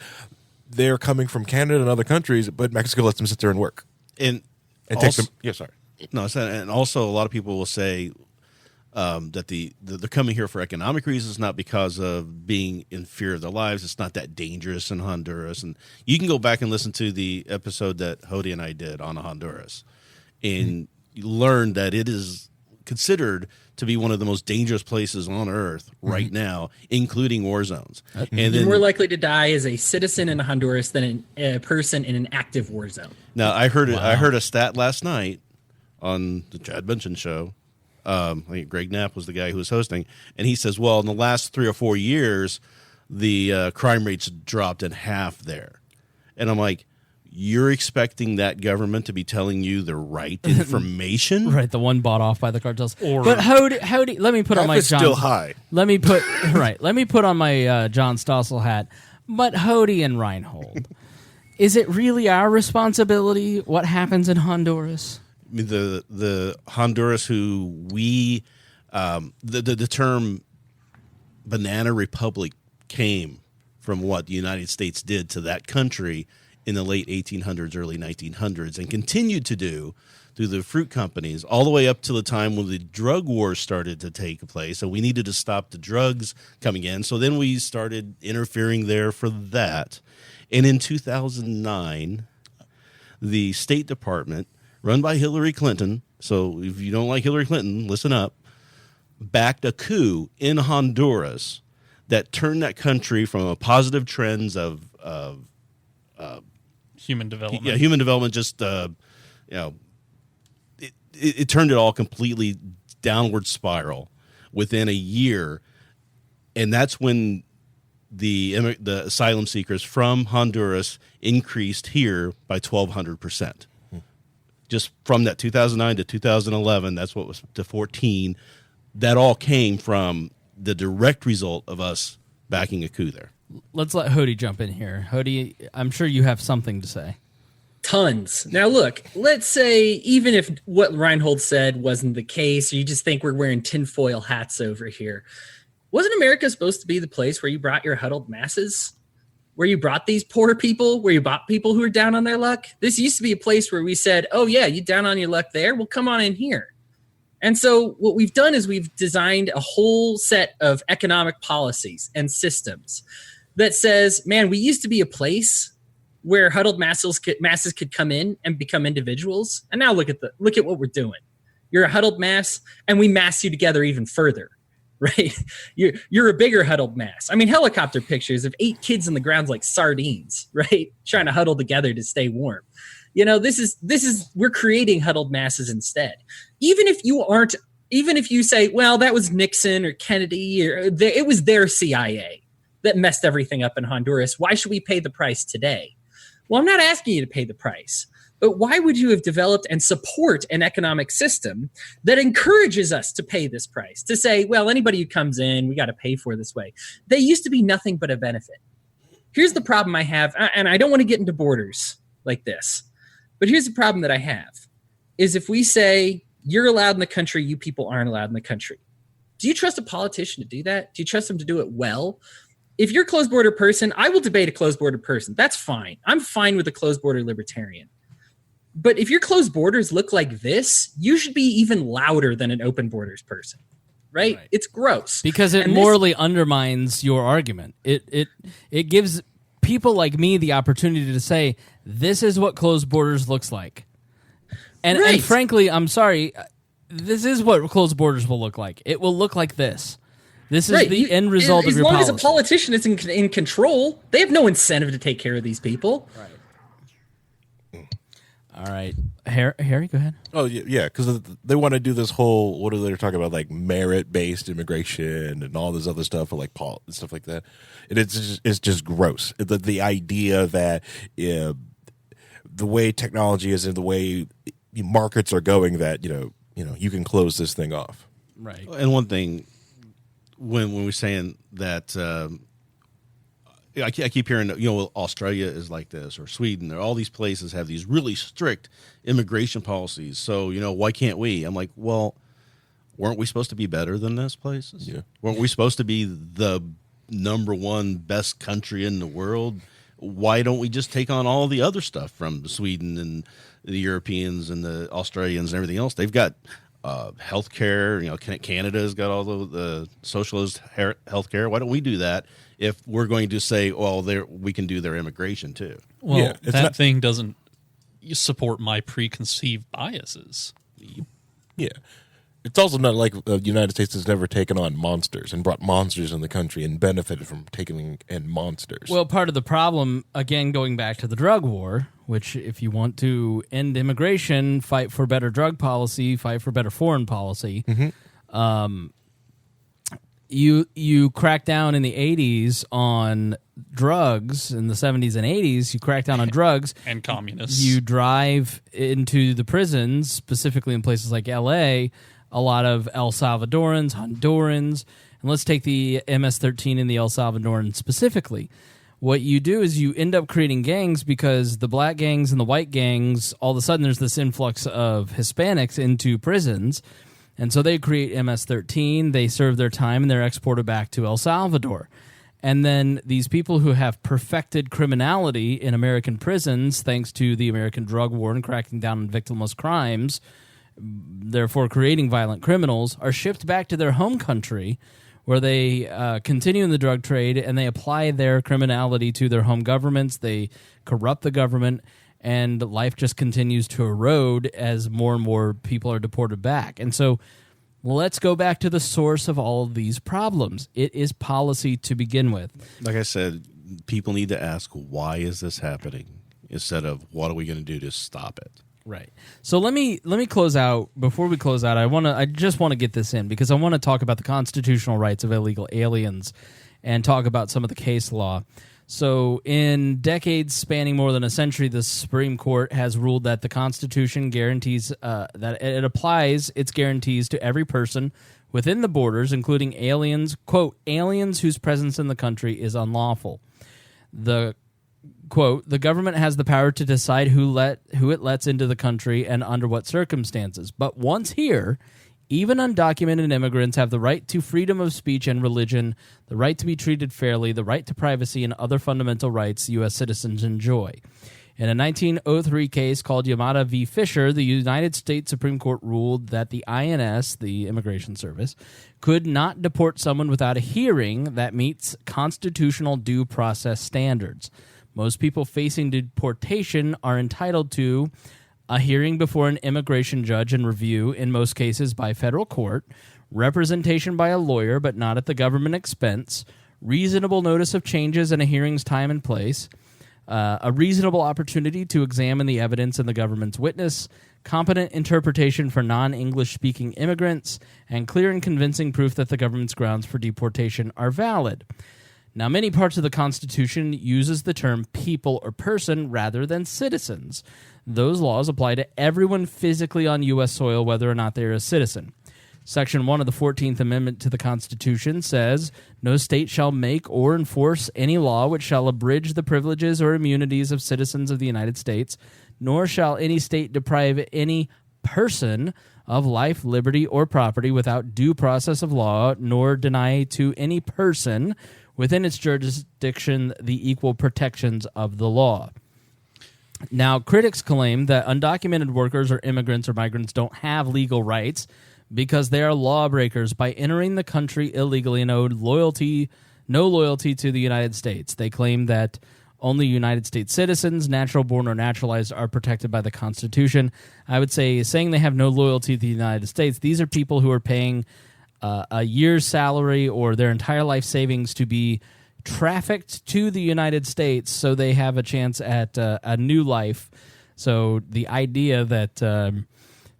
they're coming from Canada and other countries, but Mexico lets them sit there and work. And takes them. Yeah, sorry. No, and also a lot of people will say that they're coming here for economic reasons, not because of being in fear of their lives. It's not that dangerous in Honduras. And you can go back and listen to the episode that Hodey and I did on Honduras, and you learn that it is considered to be one of the most dangerous places on earth right now, including war zones. And you're more likely to die as a citizen in Honduras than a person in an active war zone. Now, I heard a stat last night on the Chad Benson show. I think Greg Knapp was the guy who was hosting, and he says, well, in the last 3 or 4 years, the crime rates dropped in half there. And I'm like, you're expecting that government to be telling you the right information? Right, the one bought off by the cartels. But Hodey, let me put on my John. Still high. Let me put on my John Stossel hat. But Hodey and Rhinehold, is it really our responsibility what happens in Honduras? I mean, the Honduras who we the term banana republic came from what the United States did to that country in the late 1800s, early 1900s, and continued to do through the fruit companies all the way up to the time when the drug wars started to take place. So we needed to stop the drugs coming in. So then we started interfering there for that. And in 2009, the State Department, run by Hillary Clinton, so if you don't like Hillary Clinton, listen up, backed a coup in Honduras that turned that country from a positive trends of human development. Yeah, human development. Just it turned it all completely downward spiral within a year, and that's when the asylum seekers from Honduras increased here by 1,200%. Just from that 2009 to 2011, that's what was to 14. That all came from the direct result of us backing a coup there. Let's let Hodey jump in here. Hodey, I'm sure you have something to say. Tons. Now, look, let's say even if what Rhinehold said wasn't the case, or you just think we're wearing tinfoil hats over here, wasn't America supposed to be the place where you brought your huddled masses? Where you brought these poor people? Where you brought people who are down on their luck? This used to be a place where we said, oh, yeah, you down on your luck there? Well, come on in here. And so what we've done is we've designed a whole set of economic policies and systems that says, man, we used to be a place where huddled masses could come in and become individuals. And now look at what we're doing. You're a huddled mass, and we mass you together even further, right? You're a bigger huddled mass. I mean, helicopter pictures of 8 kids in the ground like sardines, right? Trying to huddle together to stay warm. This is we're creating huddled masses instead. Even if you say, well, that was Nixon or Kennedy, or it was their CIA that messed everything up in Honduras. Why should we pay the price today? Well, I'm not asking you to pay the price, but why would you have developed and support an economic system that encourages us to pay this price? To say, well, anybody who comes in, we got to pay for this way. They used to be nothing but a benefit. Here's the problem I have, and I don't want to get into borders like this, but here's the problem that I have, is if we say, you're allowed in the country, you people aren't allowed in the country. Do you trust a politician to do that? Do you trust them to do it well? If you're a closed border person, I will debate a closed border person. That's fine. I'm fine with a closed border libertarian. But if your closed borders look like this, you should be even louder than an open borders person, right? It's gross. Because it morally undermines your argument. It gives people like me the opportunity to say, this is what closed borders looks like. And frankly, I'm sorry, this is what closed borders will look like. It will look like this. This is the end result of your policy. As long as a politician is in control, they have no incentive to take care of these people. Right. All right. Harry, go ahead. Oh, yeah, because they want to do this whole, what are they talking about, like merit-based immigration and all this other stuff, or like and stuff like that. And it's just gross. The idea that the way technology is and the way markets are going, that you can close this thing off. Right. And one thing, when we're saying that, I keep hearing, Australia is like this, or Sweden, or all these places have these really strict immigration policies. So, why can't we? I'm like, well, weren't we supposed to be better than those places? Yeah. Weren't we supposed to be the number one best country in the world? Why don't we just take on all the other stuff from Sweden and the Europeans and the Australians and everything else? They've got healthcare. Canada's got all the socialist healthcare. Why don't we do that if we're going to say, well, we can do their immigration too? Well, that thing doesn't support my preconceived biases. Yeah. It's also not like the United States has never taken on monsters and brought monsters in the country and benefited from taking in monsters. Well, part of the problem, again, going back to the drug war, which if you want to end immigration, fight for better drug policy, fight for better foreign policy, you crack down in the 80s on drugs, in the 70s and 80s, you crack down on drugs. And communists. You drive into the prisons, specifically in places like L.A., a lot of El Salvadorans, Hondurans, and let's take the MS-13 and the El Salvadorans specifically. What you do is you end up creating gangs because the black gangs and the white gangs, all of a sudden there's this influx of Hispanics into prisons, and so they create MS-13, they serve their time, and they're exported back to El Salvador. And then these people who have perfected criminality in American prisons, thanks to the American drug war and cracking down on victimless crimes, therefore creating violent criminals, are shipped back to their home country where they continue in the drug trade and they apply their criminality to their home governments. They corrupt the government, and life just continues to erode as more and more people are deported back. And so let's go back to the source of all of these problems. It is policy to begin with. Like I said, people need to ask, why is this happening? Instead of, what are we going to do to stop it? Right. So let me close out. Before we close out, I just want to get this in because I want to talk about the constitutional rights of illegal aliens and talk about some of the case law. So in decades spanning more than a century, the Supreme Court has ruled that the Constitution guarantees that it applies its guarantees to every person within the borders, including aliens, quote, aliens whose presence in the country is unlawful. The quote, the government has the power to decide who it lets into the country and under what circumstances. But once here, even undocumented immigrants have the right to freedom of speech and religion, the right to be treated fairly, the right to privacy, and other fundamental rights U.S. citizens enjoy. In a 1903 case called Yamada v. Fisher, the United States Supreme Court ruled that the INS, the Immigration Service, could not deport someone without a hearing that meets constitutional due process standards. Most people facing deportation are entitled to a hearing before an immigration judge and review, in most cases by federal court, representation by a lawyer but not at the government expense, reasonable notice of changes in a hearing's time and place, a reasonable opportunity to examine the evidence in the government's witness, competent interpretation for non-English speaking immigrants, and clear and convincing proof that the government's grounds for deportation are valid. Now, many parts of the Constitution uses the term people or person rather than citizens. Those laws apply to everyone physically on U.S. soil, whether or not they're a citizen. Section 1 of the 14th Amendment to the Constitution says, no state shall make or enforce any law which shall abridge the privileges or immunities of citizens of the United States, nor shall any state deprive any person of life, liberty, or property without due process of law, nor deny to any person within its jurisdiction the equal protections of the law. Now, critics claim that undocumented workers or immigrants or migrants don't have legal rights because they are lawbreakers by entering the country illegally and owed no loyalty to the United States. They claim that only United States citizens, natural born or naturalized, are protected by the Constitution. I would say saying they have no loyalty to the United States, these are people who are paying a year's salary or their entire life savings to be trafficked to the United States so they have a chance at a new life. So the idea that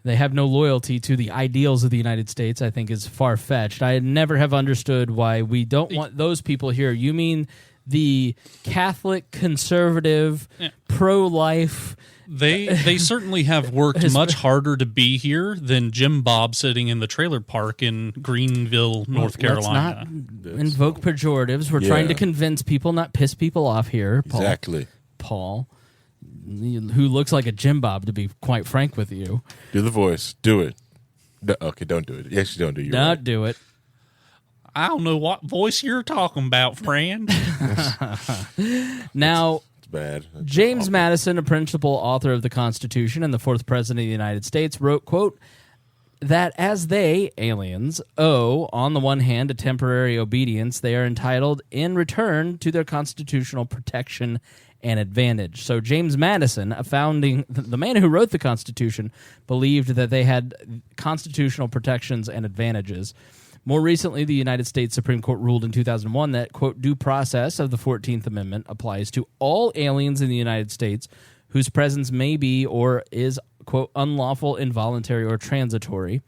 they have no loyalty to the ideals of the United States, I think, is far-fetched. I never have understood why we don't want those people here. You mean the Catholic, conservative, pro-life... They certainly have worked much harder to be here than Jim Bob sitting in the trailer park in Greenville, North Carolina. Let's not invoke pejoratives. We're trying to convince people, not piss people off here. Paul. Exactly. Paul, who looks like a Jim Bob, to be quite frank with you. Do the voice. Do it. No, okay, don't do it. Yes, you don't do it. Don't do it. I don't know what voice you're talking about, friend. Now... bad. James Madison, a principal author of the Constitution and the fourth president of the United States, wrote, quote, that as they, aliens, owe, on the one hand, a temporary obedience, they are entitled in return to their constitutional protection and advantage. So James Madison, the man who wrote the Constitution, believed that they had constitutional protections and advantages. More recently, the United States Supreme Court ruled in 2001 that, quote, due process of the 14th Amendment applies to all aliens in the United States whose presence may be or is, quote, unlawful, involuntary, or transitory.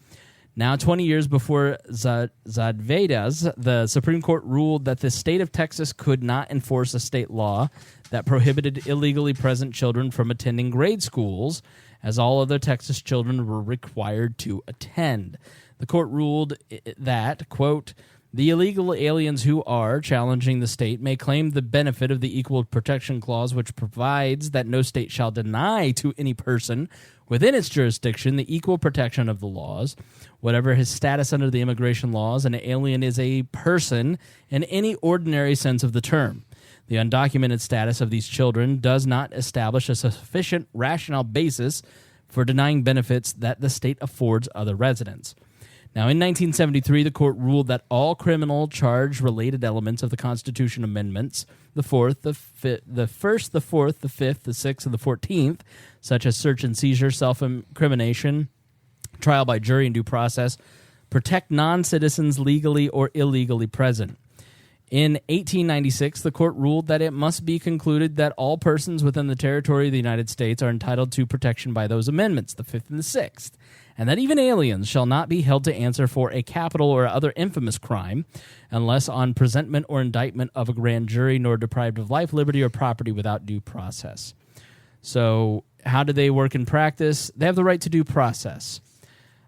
Now, 20 years before Zadvedas, the Supreme Court ruled that the state of Texas could not enforce a state law that prohibited illegally present children from attending grade schools, as all other Texas children were required to attend. The court ruled that, quote, The illegal aliens who are challenging the state may claim the benefit of the Equal Protection Clause, which provides that no state shall deny to any person within its jurisdiction the equal protection of the laws. Whatever his status under the immigration laws, an alien is a person in any ordinary sense of the term. The undocumented status of these children does not establish a sufficient rational basis for denying benefits that the state affords other residents. Now, in 1973, the court ruled that all criminal charge-related elements of the Constitution amendments, the First, the Fourth, the Fifth, the Sixth, and the 14th, such as search and seizure, self-incrimination, trial by jury, and due process, protect non-citizens legally or illegally present. In 1896, the court ruled that it must be concluded that all persons within the territory of the United States are entitled to protection by those amendments, the Fifth and the Sixth, and that even aliens shall not be held to answer for a capital or other infamous crime unless on presentment or indictment of a grand jury, nor deprived of life, liberty, or property without due process. So how do they work in practice? They have the right to due process.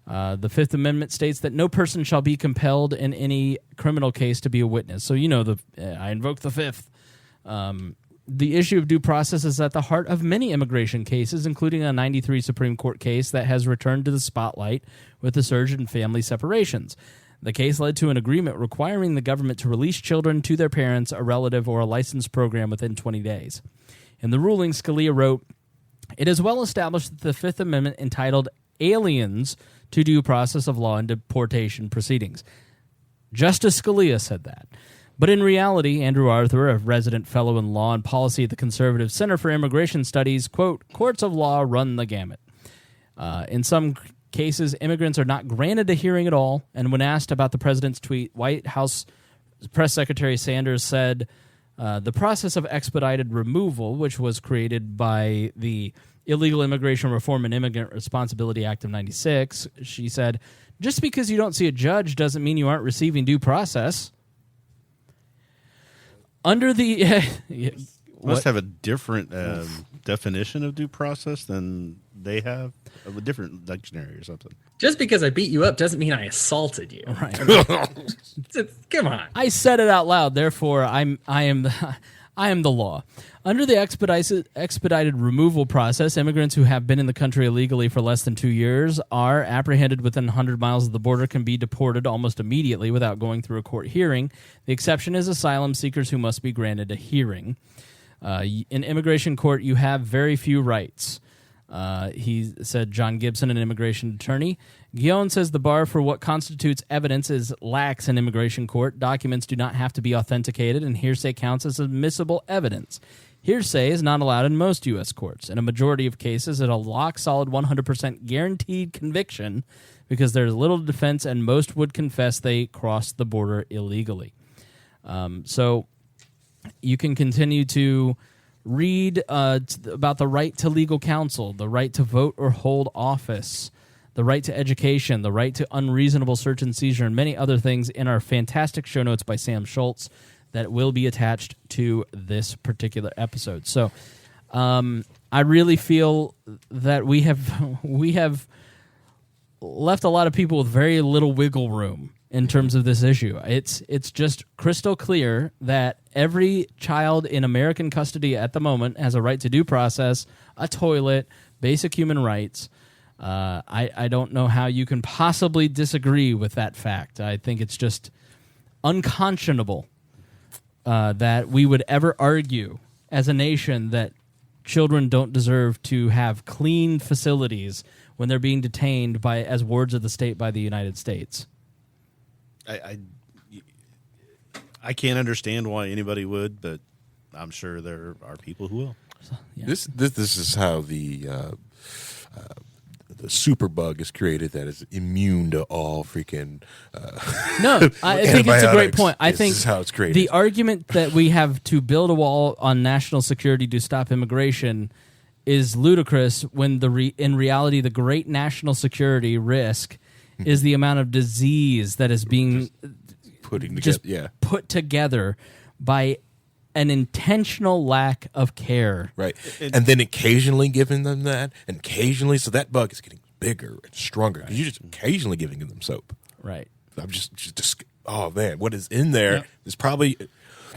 The Fifth Amendment states that no person shall be compelled in any criminal case to be a witness. So, I invoke the Fifth. The issue of due process is at the heart of many immigration cases, including a 93 Supreme Court case that has returned to the spotlight with the surge in family separations. The case led to an agreement requiring the government to release children to their parents, a relative, or a licensed program within 20 days. In the ruling, Scalia wrote, "It is well established that the Fifth Amendment entitled aliens to due process of law and deportation proceedings." Justice Scalia said that. But in reality, Andrew Arthur, a resident fellow in law and policy at the Conservative Center for Immigration Studies, quote, "Courts of law run the gamut. In some cases, immigrants are not granted a hearing at all, and when asked about the president's tweet, White House Press Secretary Sanders said the process of expedited removal, which was created by the Illegal Immigration Reform and Immigrant Responsibility Act of 96, she said, just because you don't see a judge doesn't mean you aren't receiving due process. Under the... must have a different definition of due process than they have, a different dictionary or something. Just because I beat you up doesn't mean I assaulted you. Right. Come on. I said it out loud, therefore I am the law. Under the expedited removal process, immigrants who have been in the country illegally for less than 2 years are apprehended within 100 miles of the border, can be deported almost immediately without going through a court hearing. The exception is asylum seekers who must be granted a hearing. In immigration court, you have very few rights. He said, John Gibson, an immigration attorney. Guillaume says the bar for what constitutes evidence is lax in immigration court. Documents do not have to be authenticated, and hearsay counts as admissible evidence. Hearsay is not allowed in most U.S. courts. In a majority of cases, it's a lock-solid 100% guaranteed conviction because there's little defense, and most would confess they crossed the border illegally. So you can continue to read about the right to legal counsel, the right to vote or hold office, the right to education, the right to unreasonable search and seizure, and many other things in our fantastic show notes by Sam Schultz that will be attached to this particular episode. So I really feel that we have left a lot of people with very little wiggle room in terms of this issue. It's just crystal clear that every child in American custody at the moment has a right to due process, a toilet, basic human rights. I don't know how you can possibly disagree with that fact. I think it's just unconscionable that we would ever argue as a nation that children don't deserve to have clean facilities when they're being detained by as wards of the state by the United States. I can't understand why anybody would, but I'm sure there are people who will. Yeah. This is how the superbug is created that is immune to all freaking no, I think it's a great point. I think this is how it's created. The argument that we have to build a wall on national security to stop immigration is ludicrous when in reality the great national security risk is the amount of disease that is being put together by an intentional lack of care. Right. And then occasionally giving them that, and occasionally, so that bug is getting bigger and stronger. Right. You're just occasionally giving them soap. Right. I'm just oh man, what is in there is probably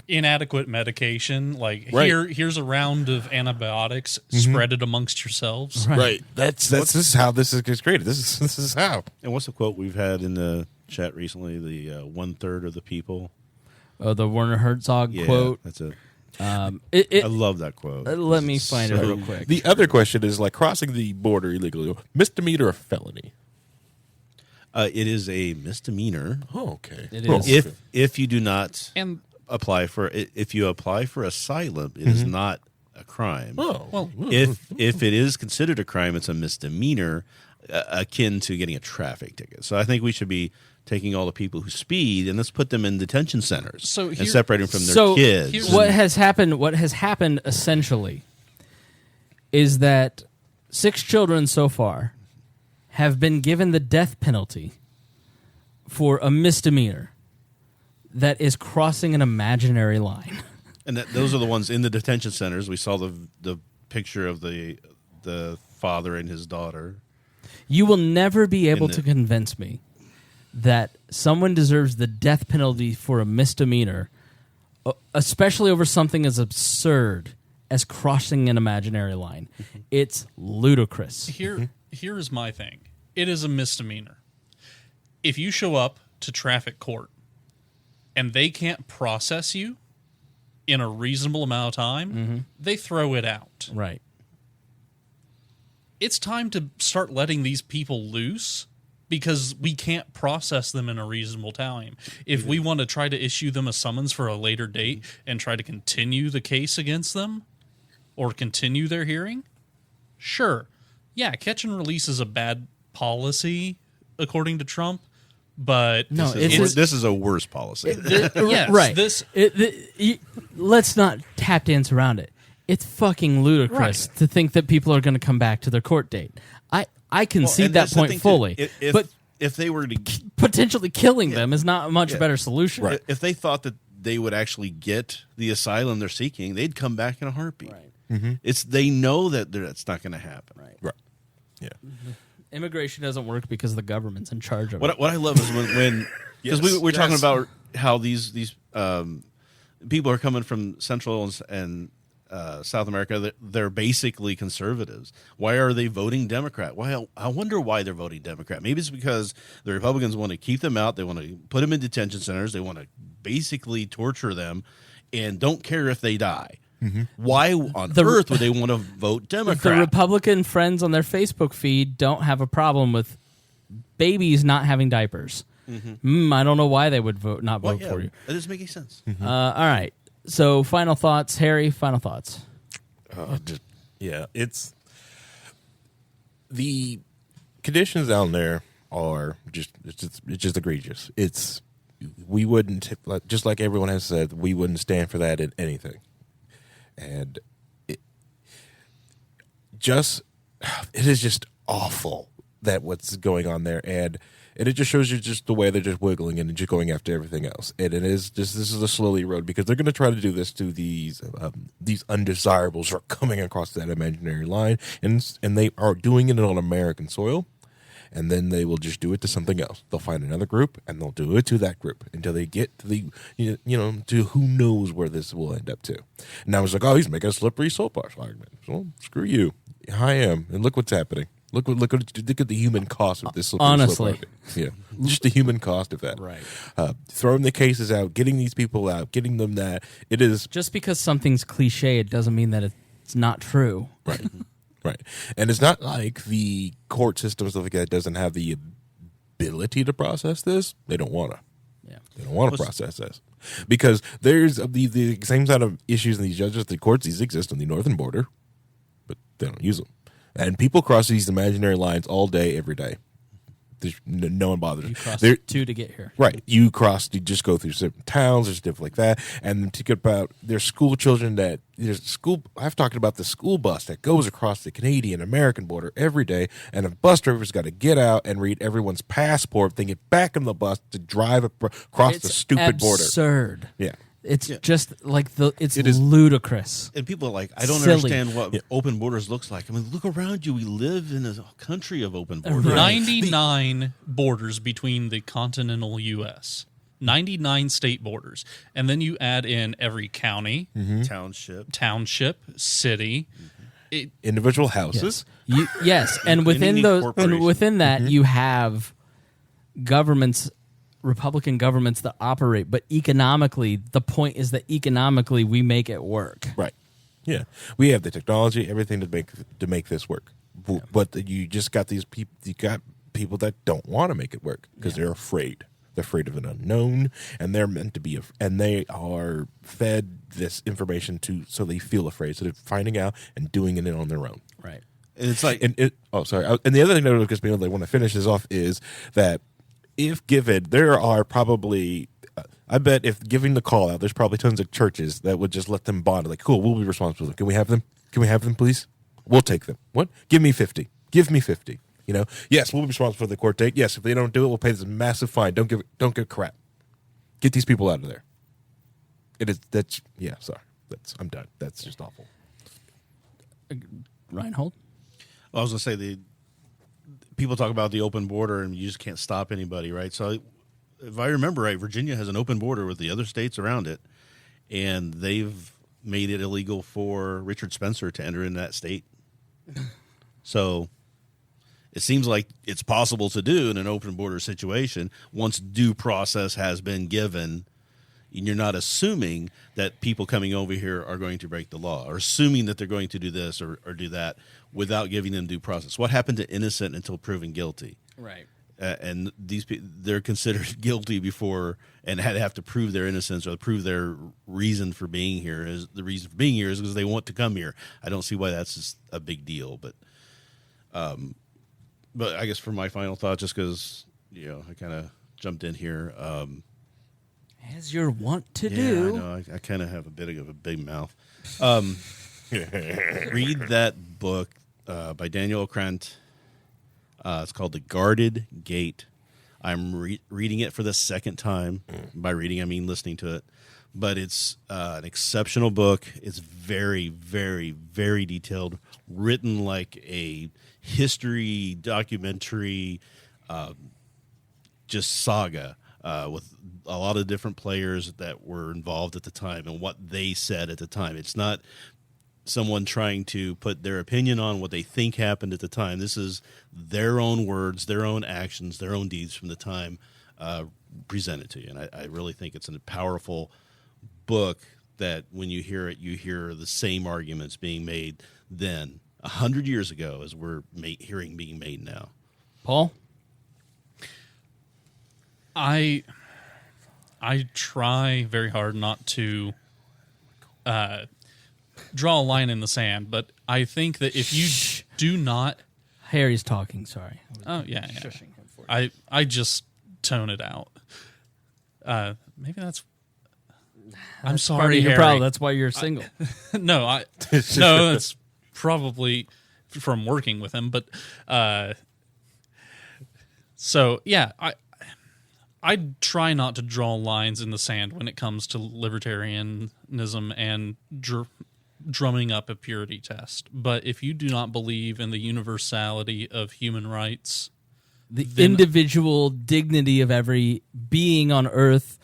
inadequate medication. Like Right. here's a round of antibiotics. Spread it amongst yourselves. right. That's this is how this is created. This is how. And what's the quote we've had in the chat recently? The 1/3 of the people. Oh, the Werner Herzog quote. That's it. I love that quote. Let me find it real quick. The other question is like crossing the border illegally, misdemeanor or felony? It is a misdemeanor. Oh, okay. It is. If you do not And apply for if you apply for asylum, it is not a crime. Oh, well, if it is considered a crime, it's a misdemeanor, akin to getting a traffic ticket. So I think we should be taking all the people who speed and let's put them in detention centers and separate them from their kids. What has happened essentially is that 6 children so far have been given the death penalty for a misdemeanor that is crossing an imaginary line. And those are the ones in the detention centers. We saw the picture of the father and his daughter. You will never be able to convince me that someone deserves the death penalty for a misdemeanor, especially over something as absurd as crossing an imaginary line. It's ludicrous. Here's my thing. It is a misdemeanor. If you show up to traffic court and they can't process you in a reasonable amount of time, they throw it out. Right. It's time to start letting these people loose because we can't process them in a reasonable time. If we want to try to issue them a summons for a later date and try to continue the case against them or continue their hearing, sure. Yeah, catch and release is a bad policy, according to Trump, but no, this is a worse policy. Yes, right. Let's not tap dance around it. It's fucking ludicrous to think that people are going to come back to their court date. I concede that point fully. But if they were to potentially killing them is not a much better solution. Right. If they thought that they would actually get the asylum they're seeking, they'd come back in a heartbeat. Right. They know that that's not going to happen. Right. Yeah. Immigration doesn't work because the government's in charge of it. What I love is when because we're talking about how these people are coming from Central and South America. They're basically conservatives. Why are they voting Democrat? I wonder why they're voting Democrat. Maybe it's because the Republicans want to keep them out. They want to put them in detention centers. They want to basically torture them and don't care if they die. Why on earth would they want to vote Democrat? The Republican friends on their Facebook feed don't have a problem with babies not having diapers. I don't know why they would not vote for you. That doesn't make any sense. All right. So, final thoughts, Harry. Final thoughts. It's the conditions down there are just egregious. We wouldn't, just like everyone has said, we wouldn't stand for that in anything. And it is just awful that what's going on there, and it just shows you just the way they're just wiggling and just going after everything else. And it is just, this is a slowly road because they're going to try to do this to these undesirables who are coming across that imaginary line, and they are doing it on American soil. And then they will just do it to something else. They'll find another group, and they'll do it to that group until they get to to who knows where this will end up to. And now it's like, oh, he's making a slippery soapbox argument. So screw you. I am, and look what's happening. Look at the human cost of this slippery honestly. soapbox. Yeah, just the human cost of that. Right. Throwing the cases out, getting these people out, getting them that it is just because something's cliche, it doesn't mean that it's not true. Right. Right. And it's not like the court system, stuff like that, doesn't have the ability to process this. They don't want to. Yeah. They don't want to process this. Because there's the same kind of issues in these judges, the courts, these exist on the northern border, but they don't use them. And people cross these imaginary lines all day, every day. No one bothers. You cross 2 to get here. Right. You just go through certain towns or stuff like that. And to get about there's school children I've talked about the school bus that goes across the Canadian-American border every day, and a bus driver's got to get out and read everyone's passport, then get back in the bus to drive across the stupid border. It's absurd. Yeah. It's just like it is ludicrous. And people are like, I don't understand what open borders looks like. I mean, look around you. We live in a country of open borders. 99 borders between the continental U.S. 99 state borders. And then you add in every county, township, city, individual houses. Yes, and within that you have governments, Republican governments that operate, but economically, the point is that economically we make it work. Right. Yeah, we have the technology, everything to make this work. But you just got these people. You got people that don't want to make it work because they're afraid. They're afraid of an unknown, and they're meant to be. And they are fed this information so they feel afraid. So they're finding out and doing it on their own. Right. And it's like, And the other thing that just I want to finish this off is that if given, there are probably. I bet if giving the call out, there's probably tons of churches that would just let them bond. Like, cool, we'll be responsible. Can we have them? Can we have them, please? We'll take them. What? Give me 50. Give me 50. Yes, we'll be responsible for the court date. Yes, if they don't do it, we'll pay this massive fine. Don't give crap. Get these people out of there. Sorry. I'm done. That's just awful. Rhinehold? I was going to say, people talk about the open border and you just can't stop anybody, right? So if I remember right, Virginia has an open border with the other states around it, and they've made it illegal for Richard Spencer to enter in that state. So it seems like it's possible to do in an open border situation once due process has been given, and you're not assuming that people coming over here are going to break the law, or assuming that they're going to do this or do that without giving them due process. What happened to innocent until proven guilty? Right. And these they're considered guilty before and have to prove their innocence or prove their reason for being here. The reason for being here is because they want to come here. I don't see why that's just a big deal, but I guess for my final thought, just because I kind of jumped in here, as you're wont to do. I know I kind of have a bit of a big mouth. Read that book by Daniel Krant. It's called The Guarded Gate. I'm reading it for the second time. By reading, I mean listening to it. But it's an exceptional book. It's very, very, very detailed, written like a history documentary, just saga with a lot of different players that were involved at the time and what they said at the time. It's not someone trying to put their opinion on what they think happened at the time. This is their own words, their own actions, their own deeds from the time presented to you. And I really think it's a powerful book that when you hear it, you hear the same arguments being made then 100 years ago as we're hearing being made now. Paul? I try very hard not to draw a line in the sand, but I think that if you do not... Harry's talking, sorry. Oh, yeah. I just tone it out. Maybe that's... I'm sorry, Harry. Problem. That's why you're single. No, that's probably from working with him, but... So, yeah, I try not to draw lines in the sand when it comes to libertarianism and drumming up a purity test. But if you do not believe in the universality of human rights, the individual dignity of every being on earth,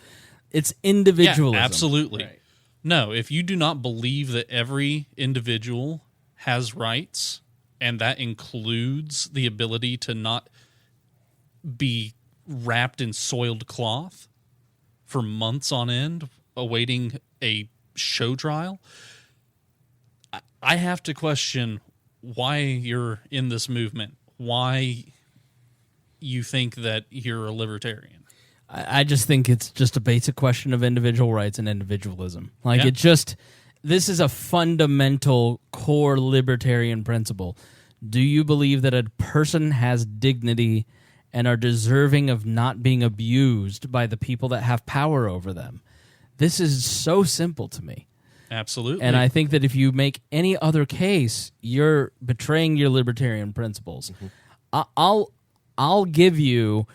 it's individualism. Yeah, absolutely. Right. No, if you do not believe that every individual has rights, and that includes the ability to not be wrapped in soiled cloth for months on end awaiting a show trial, I have to question why you're in this movement, why you think that you're a libertarian. I just think it's just a basic question of individual rights and individualism. This is a fundamental core libertarian principle. Do you believe that a person has dignity and are deserving of not being abused by the people that have power over them? This is so simple to me. Absolutely. And I think that if you make any other case, you're betraying your libertarian principles. Mm-hmm. I'll give you,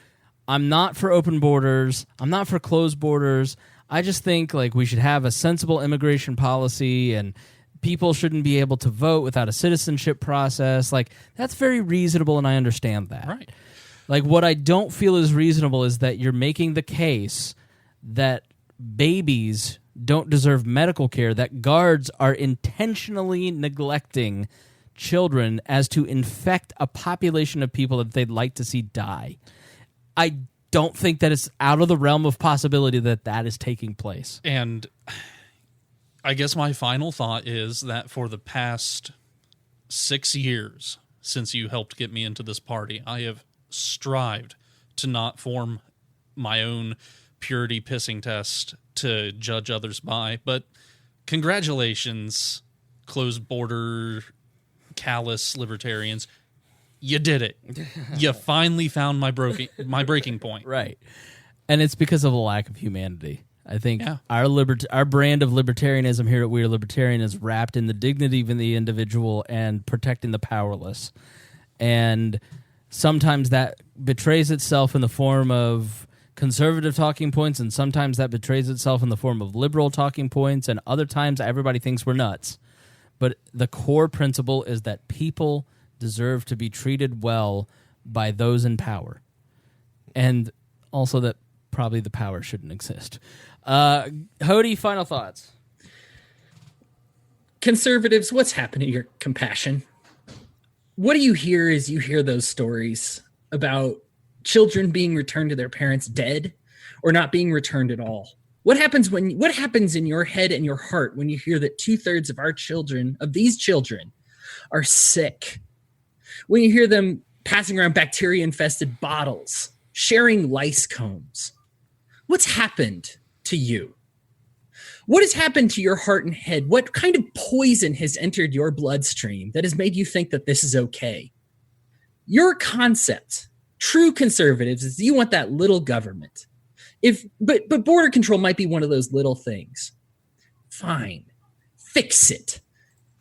I'm not for open borders. I'm not for closed borders. I just think we should have a sensible immigration policy, and people shouldn't be able to vote without a citizenship process. That's very reasonable, and I understand that. Right. What I don't feel is reasonable is that you're making the case that babies don't deserve medical care, that guards are intentionally neglecting children as to infect a population of people that they'd like to see die. I don't think that it's out of the realm of possibility that that is taking place. And I guess my final thought is that for the past 6 years since you helped get me into this party, I have strived to not form my own purity pissing test to judge others by. But congratulations, closed border, callous libertarians. You did it. You finally found my breaking point. Right. And it's because of a lack of humanity. I think our brand of libertarianism here at We Are Libertarian is wrapped in the dignity of the individual and protecting the powerless. And sometimes that betrays itself in the form of conservative talking points, and sometimes that betrays itself in the form of liberal talking points, and other times everybody thinks we're nuts. But the core principle is that people deserve to be treated well by those in power. And also that probably the power shouldn't exist. Hodey, final thoughts. Conservatives, what's happened to your compassion? What do you hear as you hear those stories about children being returned to their parents dead or not being returned at all? What happens in your head and your heart when you hear that 2/3 of these children are sick? When you hear them passing around bacteria-infested bottles, sharing lice combs, what's happened to you? What has happened to your heart and head? What kind of poison has entered your bloodstream that has made you think that this is okay? Your concept, true conservatives, is you want that little government. But border control might be one of those little things. Fine. Fix it.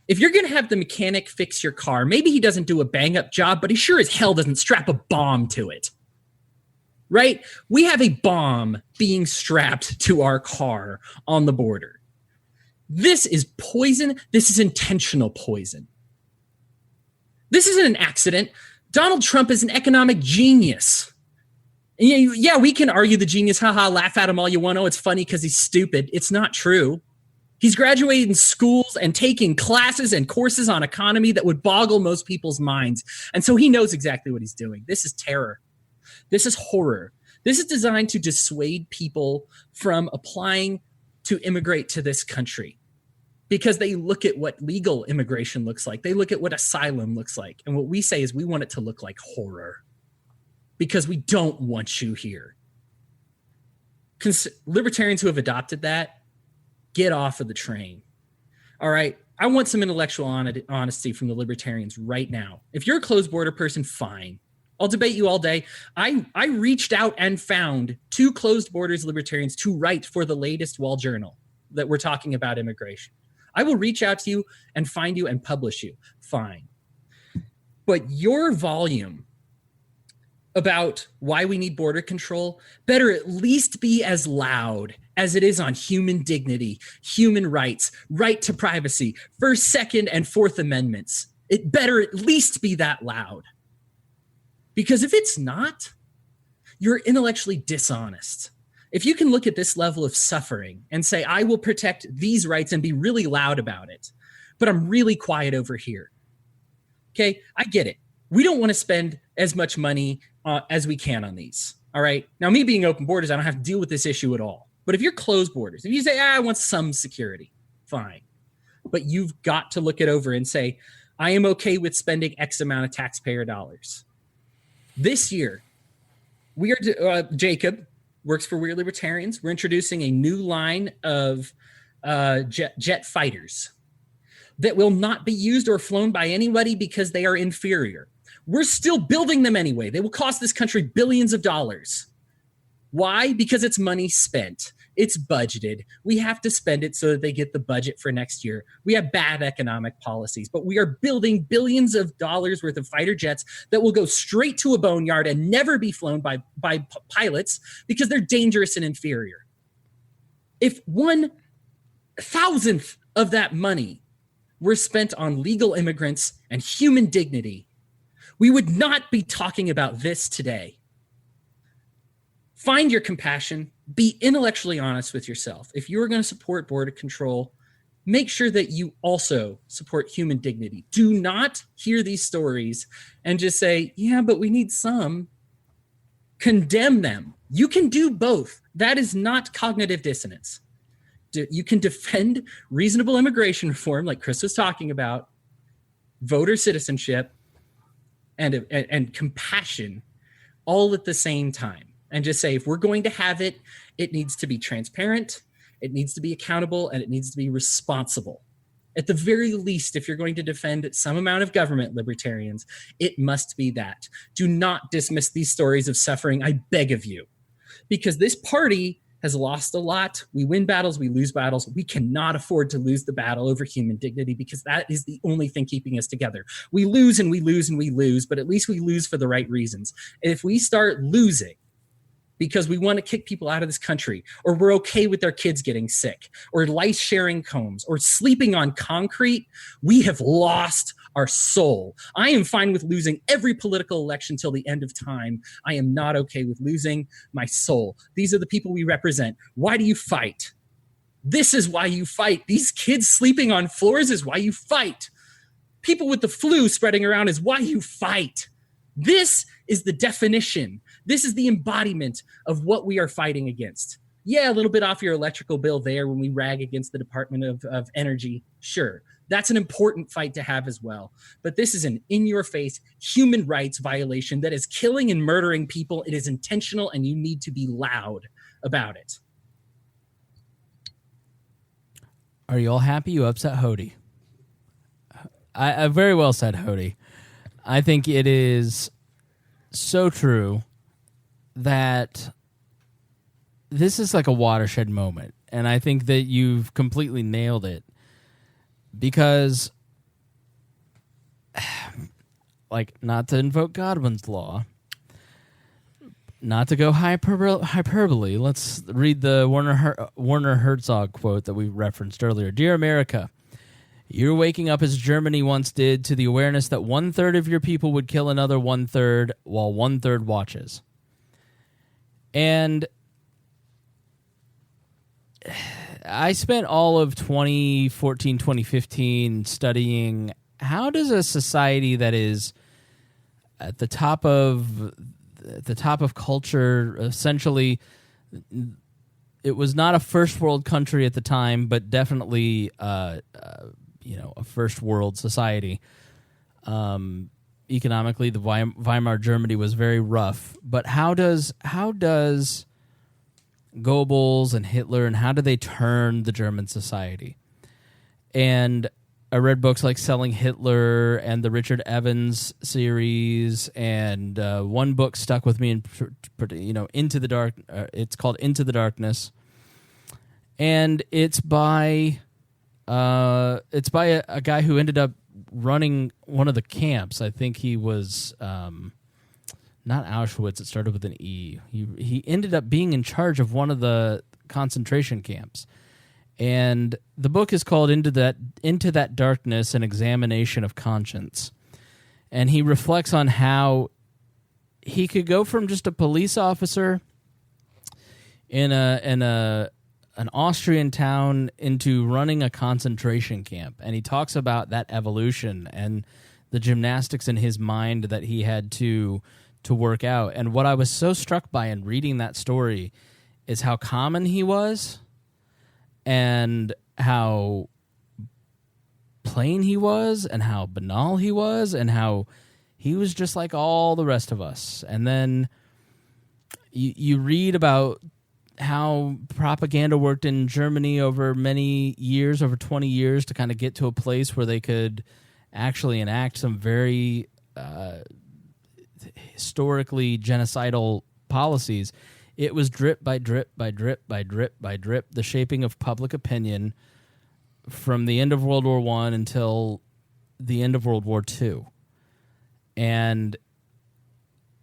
If you're going to have the mechanic fix your car, maybe he doesn't do a bang-up job, but he sure as hell doesn't strap a bomb to it. Right? We have a bomb being strapped to our car on the border. This is poison. This is intentional poison. This isn't an accident. Donald Trump is an economic genius. And yeah, we can argue the genius, laugh at him all you want. Oh, it's funny because he's stupid. It's not true. He's graduated in schools and taking classes and courses on economy that would boggle most people's minds. And so he knows exactly what he's doing. This is terror. This is horror. This is designed to dissuade people from applying to immigrate to this country because they look at what legal immigration looks like. They look at what asylum looks like. And what we say is we want it to look like horror because we don't want you here. Libertarians who have adopted that, get off of the train. All right. I want some intellectual honesty from the libertarians right now. If you're a closed border person, fine. I'll debate you all day. I reached out and found 2 closed borders libertarians to write for the latest Wall Journal that we're talking about immigration. I will reach out to you and find you and publish you. Fine. But your volume about why we need border control better at least be as loud as it is on human dignity, human rights, right to privacy, First, Second, and Fourth Amendments. It better at least be that loud. Because if it's not, you're intellectually dishonest. If you can look at this level of suffering and say, I will protect these rights and be really loud about it, but I'm really quiet over here. Okay, I get it. We don't want to spend as much money as we can on these. All right. Now, me being open borders, I don't have to deal with this issue at all. But if you're closed borders, if you say, I want some security, fine. But you've got to look it over and say, I am okay with spending X amount of taxpayer dollars. This year, we are Jacob works for We're Libertarians. We're introducing a new line of jet fighters that will not be used or flown by anybody because they are inferior. We're still building them anyway. They will cost this country billions of dollars. Why? Because it's money spent. It's budgeted. We have to spend it so that they get the budget for next year. We have bad economic policies, but we are building billions of dollars worth of fighter jets that will go straight to a boneyard and never be flown by pilots because they're dangerous and inferior. If 1/1000th of that money were spent on legal immigrants and human dignity, we would not be talking about this today. Find your compassion, be intellectually honest with yourself. If you are going to support border control, make sure that you also support human dignity. Do not hear these stories and just say, yeah, but we need some. Condemn them. You can do both. That is not cognitive dissonance. You can defend reasonable immigration reform, like Chris was talking about, voter citizenship, and compassion all at the same time. And just say, if we're going to have it, it needs to be transparent, it needs to be accountable, and it needs to be responsible. At the very least, if you're going to defend some amount of government, libertarians, it must be that. Do not dismiss these stories of suffering, I beg of you. Because this party has lost a lot. We win battles, we lose battles. We cannot afford to lose the battle over human dignity, because that is the only thing keeping us together. We lose and we lose and we lose, but at least we lose for the right reasons. If we start losing because we want to kick people out of this country, or we're okay with our kids getting sick, or lice sharing combs, or sleeping on concrete, we have lost our soul. I am fine with losing every political election till the end of time. I am not okay with losing my soul. These are the people we represent. Why do you fight? This is why you fight. These kids sleeping on floors is why you fight. People with the flu spreading around is why you fight. This is the definition. This is the embodiment of what we are fighting against. Yeah, a little bit off your electrical bill there when we rag against the Department of Energy. Sure, that's an important fight to have as well. But this is an in-your-face human rights violation that is killing and murdering people. It is intentional, and you need to be loud about it. Are you all happy you upset Hodey? I very well said, Hodey. I think it is so true that this is like a watershed moment, and I think that you've completely nailed it, because, like, not to invoke Godwin's law, not to go hyperbole, let's read the Werner Herzog quote that we referenced earlier. Dear America, you're waking up as Germany once did to the awareness that 1/3 of your people would kill another 1/3 while 1/3 watches. And I spent all of 2014, 2015 studying how does a society that is at the top of culture, essentially, it was not a first world country at the time, but definitely a first world society. Economically, the Weimar Germany was very rough. But how does Goebbels and Hitler, and how do they turn the German society? And I read books like Selling Hitler and the Richard Evans series, and one book stuck with me, Into the Dark. It's called Into the Darkness, and it's by a guy who ended up running one of the camps. I think he was not Auschwitz. It started with an E. He ended up being in charge of one of the concentration camps. And the book is called Into That Darkness, an Examination of Conscience. And he reflects on how he could go from just a police officer in an Austrian town into running a concentration camp. And he talks about that evolution and the gymnastics in his mind that he had to work out. And what I was so struck by in reading that story is how common he was, and how plain he was, and how banal he was, and how he was just like all the rest of us. And then you read about how propaganda worked in Germany over many years, over 20 years, to kind of get to a place where they could actually enact some very historically genocidal policies. It was drip by drip by drip by drip by drip, the shaping of public opinion from the end of World War I until the end of World War II. And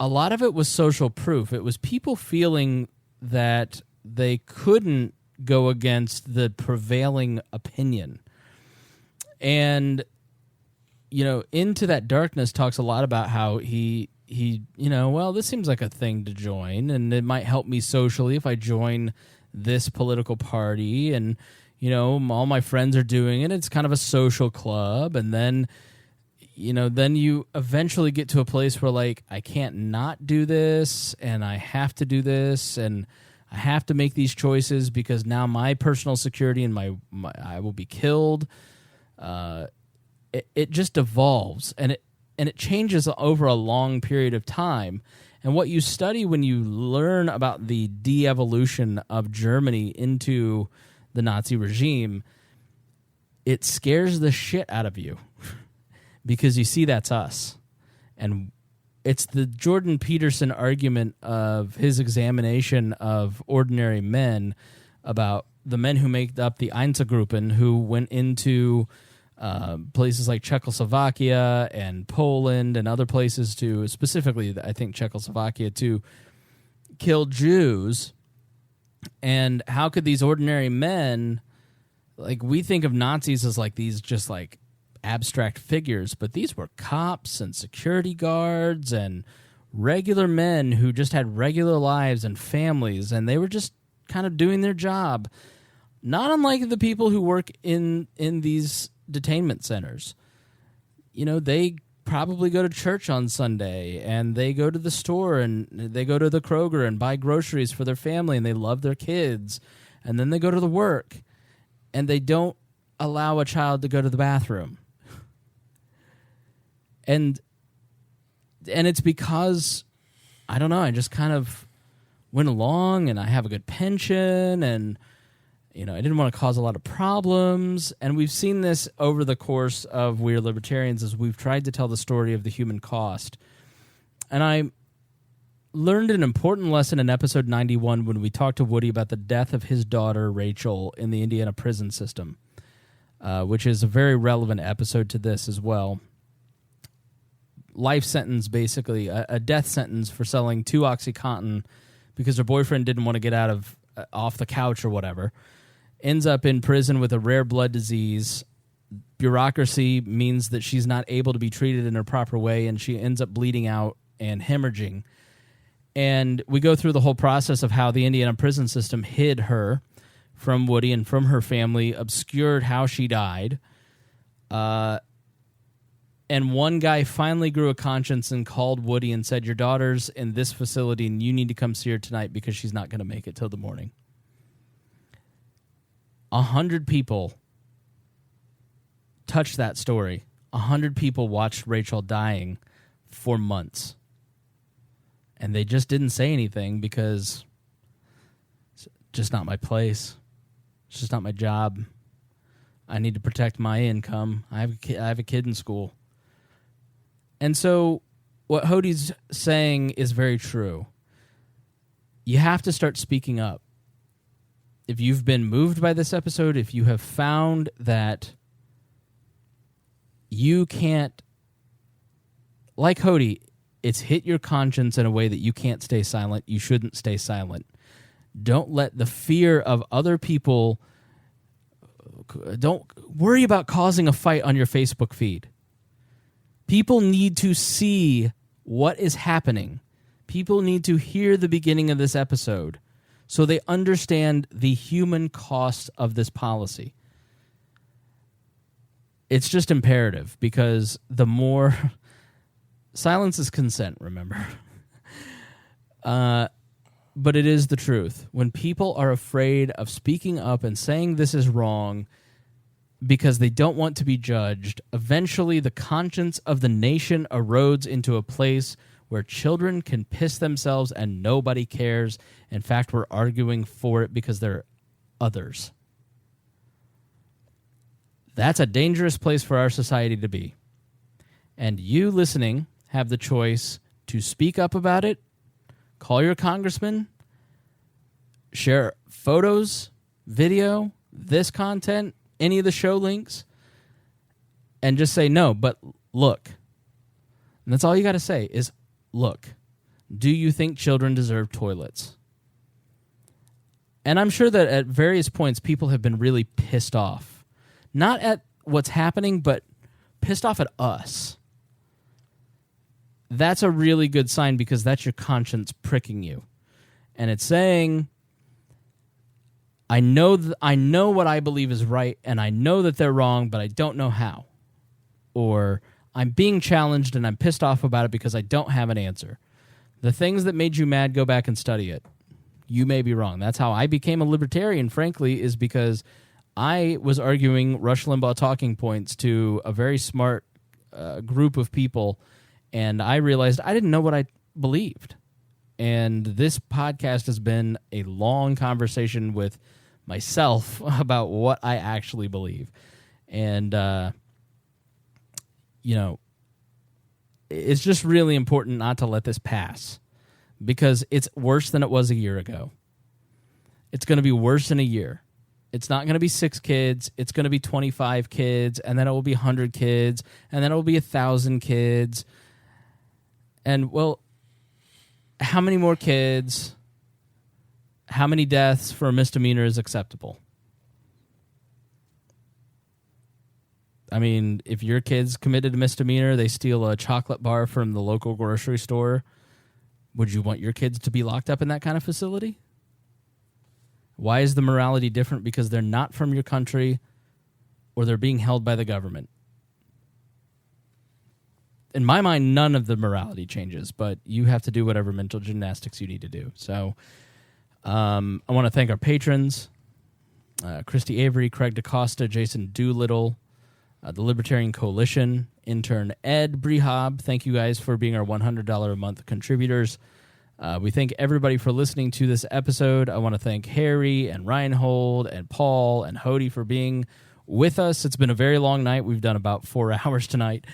a lot of it was social proof. It was people feeling that they couldn't go against the prevailing opinion. And, Into That Darkness talks a lot about how he well, this seems like a thing to join, and it might help me socially if I join this political party, and all my friends are doing it. It's kind of a social club, and then you eventually get to a place where like I can't not do this, and I have to do this, and I have to make these choices because now my personal security and my I will be killed. It just evolves, and it changes over a long period of time. And what you study when you learn about the de-evolution of Germany into the Nazi regime, it scares the shit out of you because you see that's us. And it's the Jordan Peterson argument of his examination of ordinary men about the men who make up the Einzelgruppen who went into places like Czechoslovakia and Poland and other places to, specifically I think Czechoslovakia, to kill Jews. And how could these ordinary men, like we think of Nazis as like these just like abstract figures, but these were cops and security guards and regular men who just had regular lives and families, and they were just kind of doing their job, not unlike the people who work in these detainment centers. They probably go to church on Sunday, and they go to the store, and they go to the Kroger and buy groceries for their family, and they love their kids, and then they go to the work, and they don't allow a child to go to the bathroom. And it's because, I don't know, I just kind of went along, and I have a good pension, and I didn't want to cause a lot of problems. And we've seen this over the course of We're Libertarians as we've tried to tell the story of the human cost. And I learned an important lesson in episode 91 when we talked to Woody about the death of his daughter, Rachel, in the Indiana prison system, which is a very relevant episode to this as well. Life sentence, basically, a death sentence for selling 2 OxyContin because her boyfriend didn't want to get off the couch or whatever. Ends up in prison with a rare blood disease. Bureaucracy means that she's not able to be treated in a proper way, and she ends up bleeding out and hemorrhaging. And we go through the whole process of how the Indiana prison system hid her from Woody and from her family, obscured how she died. And one guy finally grew a conscience and called Woody and said, your daughter's in this facility and you need to come see her tonight because she's not going to make it till the morning. 100 people touched that story. 100 people watched Rachel dying for months. And they just didn't say anything because it's just not my place. It's just not my job. I need to protect my income. I have a kid in school. And so what Hodey's saying is very true. You have to start speaking up. If you've been moved by this episode, if you have found that you can't, like Hodey, it's hit your conscience in a way that you can't stay silent, you shouldn't stay silent. Don't let the fear of other people, don't worry about causing a fight on your Facebook feed. People need to see what is happening. People need to hear the beginning of this episode so they understand the human cost of this policy. It's just imperative because the more... Silence is consent, remember? But it is the truth. When people are afraid of speaking up and saying this is wrong because they don't want to be judged, eventually the conscience of the nation erodes into a place where children can piss themselves and nobody cares. In fact, we're arguing for it because they're others. That's a dangerous place for our society to be. And you listening have the choice to speak up about it, call your congressman, share photos, video, this content, any of the show links, and just say, no, but look. And that's all you got to say is, look, do you think children deserve toilets? And I'm sure that at various points people have been really pissed off. Not at what's happening, but pissed off at us. that's a really good sign because that's your conscience pricking you. And it's saying, I know what I believe is right, and I know that they're wrong, but I don't know how. Or I'm being challenged and I'm pissed off about it because I don't have an answer. The things that made you mad, go back and study it. You may be wrong. That's how I became a libertarian, frankly, is because I was arguing Rush Limbaugh talking points to a very smart group of people, and I realized I didn't know what I believed. And this podcast has been a long conversation with myself about what I actually believe. And, it's just really important not to let this pass because it's worse than it was a year ago. It's going to be worse in a year. It's not going to be 6 kids. It's going to be 25 kids, and then it will be 100 kids, and then it will be 1,000 kids. And, well, how many more kids, how many deaths for a misdemeanor is acceptable? I mean, if your kids committed a misdemeanor, they steal a chocolate bar from the local grocery store, would you want your kids to be locked up in that kind of facility? Why is the morality different? Because they're not from your country or they're being held by the government. In my mind, none of the morality changes, but you have to do whatever mental gymnastics you need to do. So I want to thank our patrons, Christy Avery, Craig DaCosta, Jason Doolittle, the Libertarian Coalition, intern Ed Brehab. Thank you guys for being our $100 a month contributors. We thank everybody for listening to this episode. I want to thank Harry and Rhinehold and Paul and Hodey for being with us. It's been a very long night. We've done about 4 hours tonight.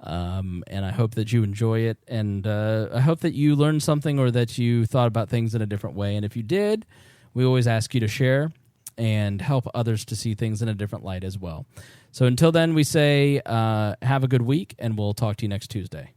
And I hope that you enjoy it. And I hope that you learned something or that you thought about things in a different way. And if you did, we always ask you to share and help others to see things in a different light as well. So until then, we say have a good week, and we'll talk to you next Tuesday.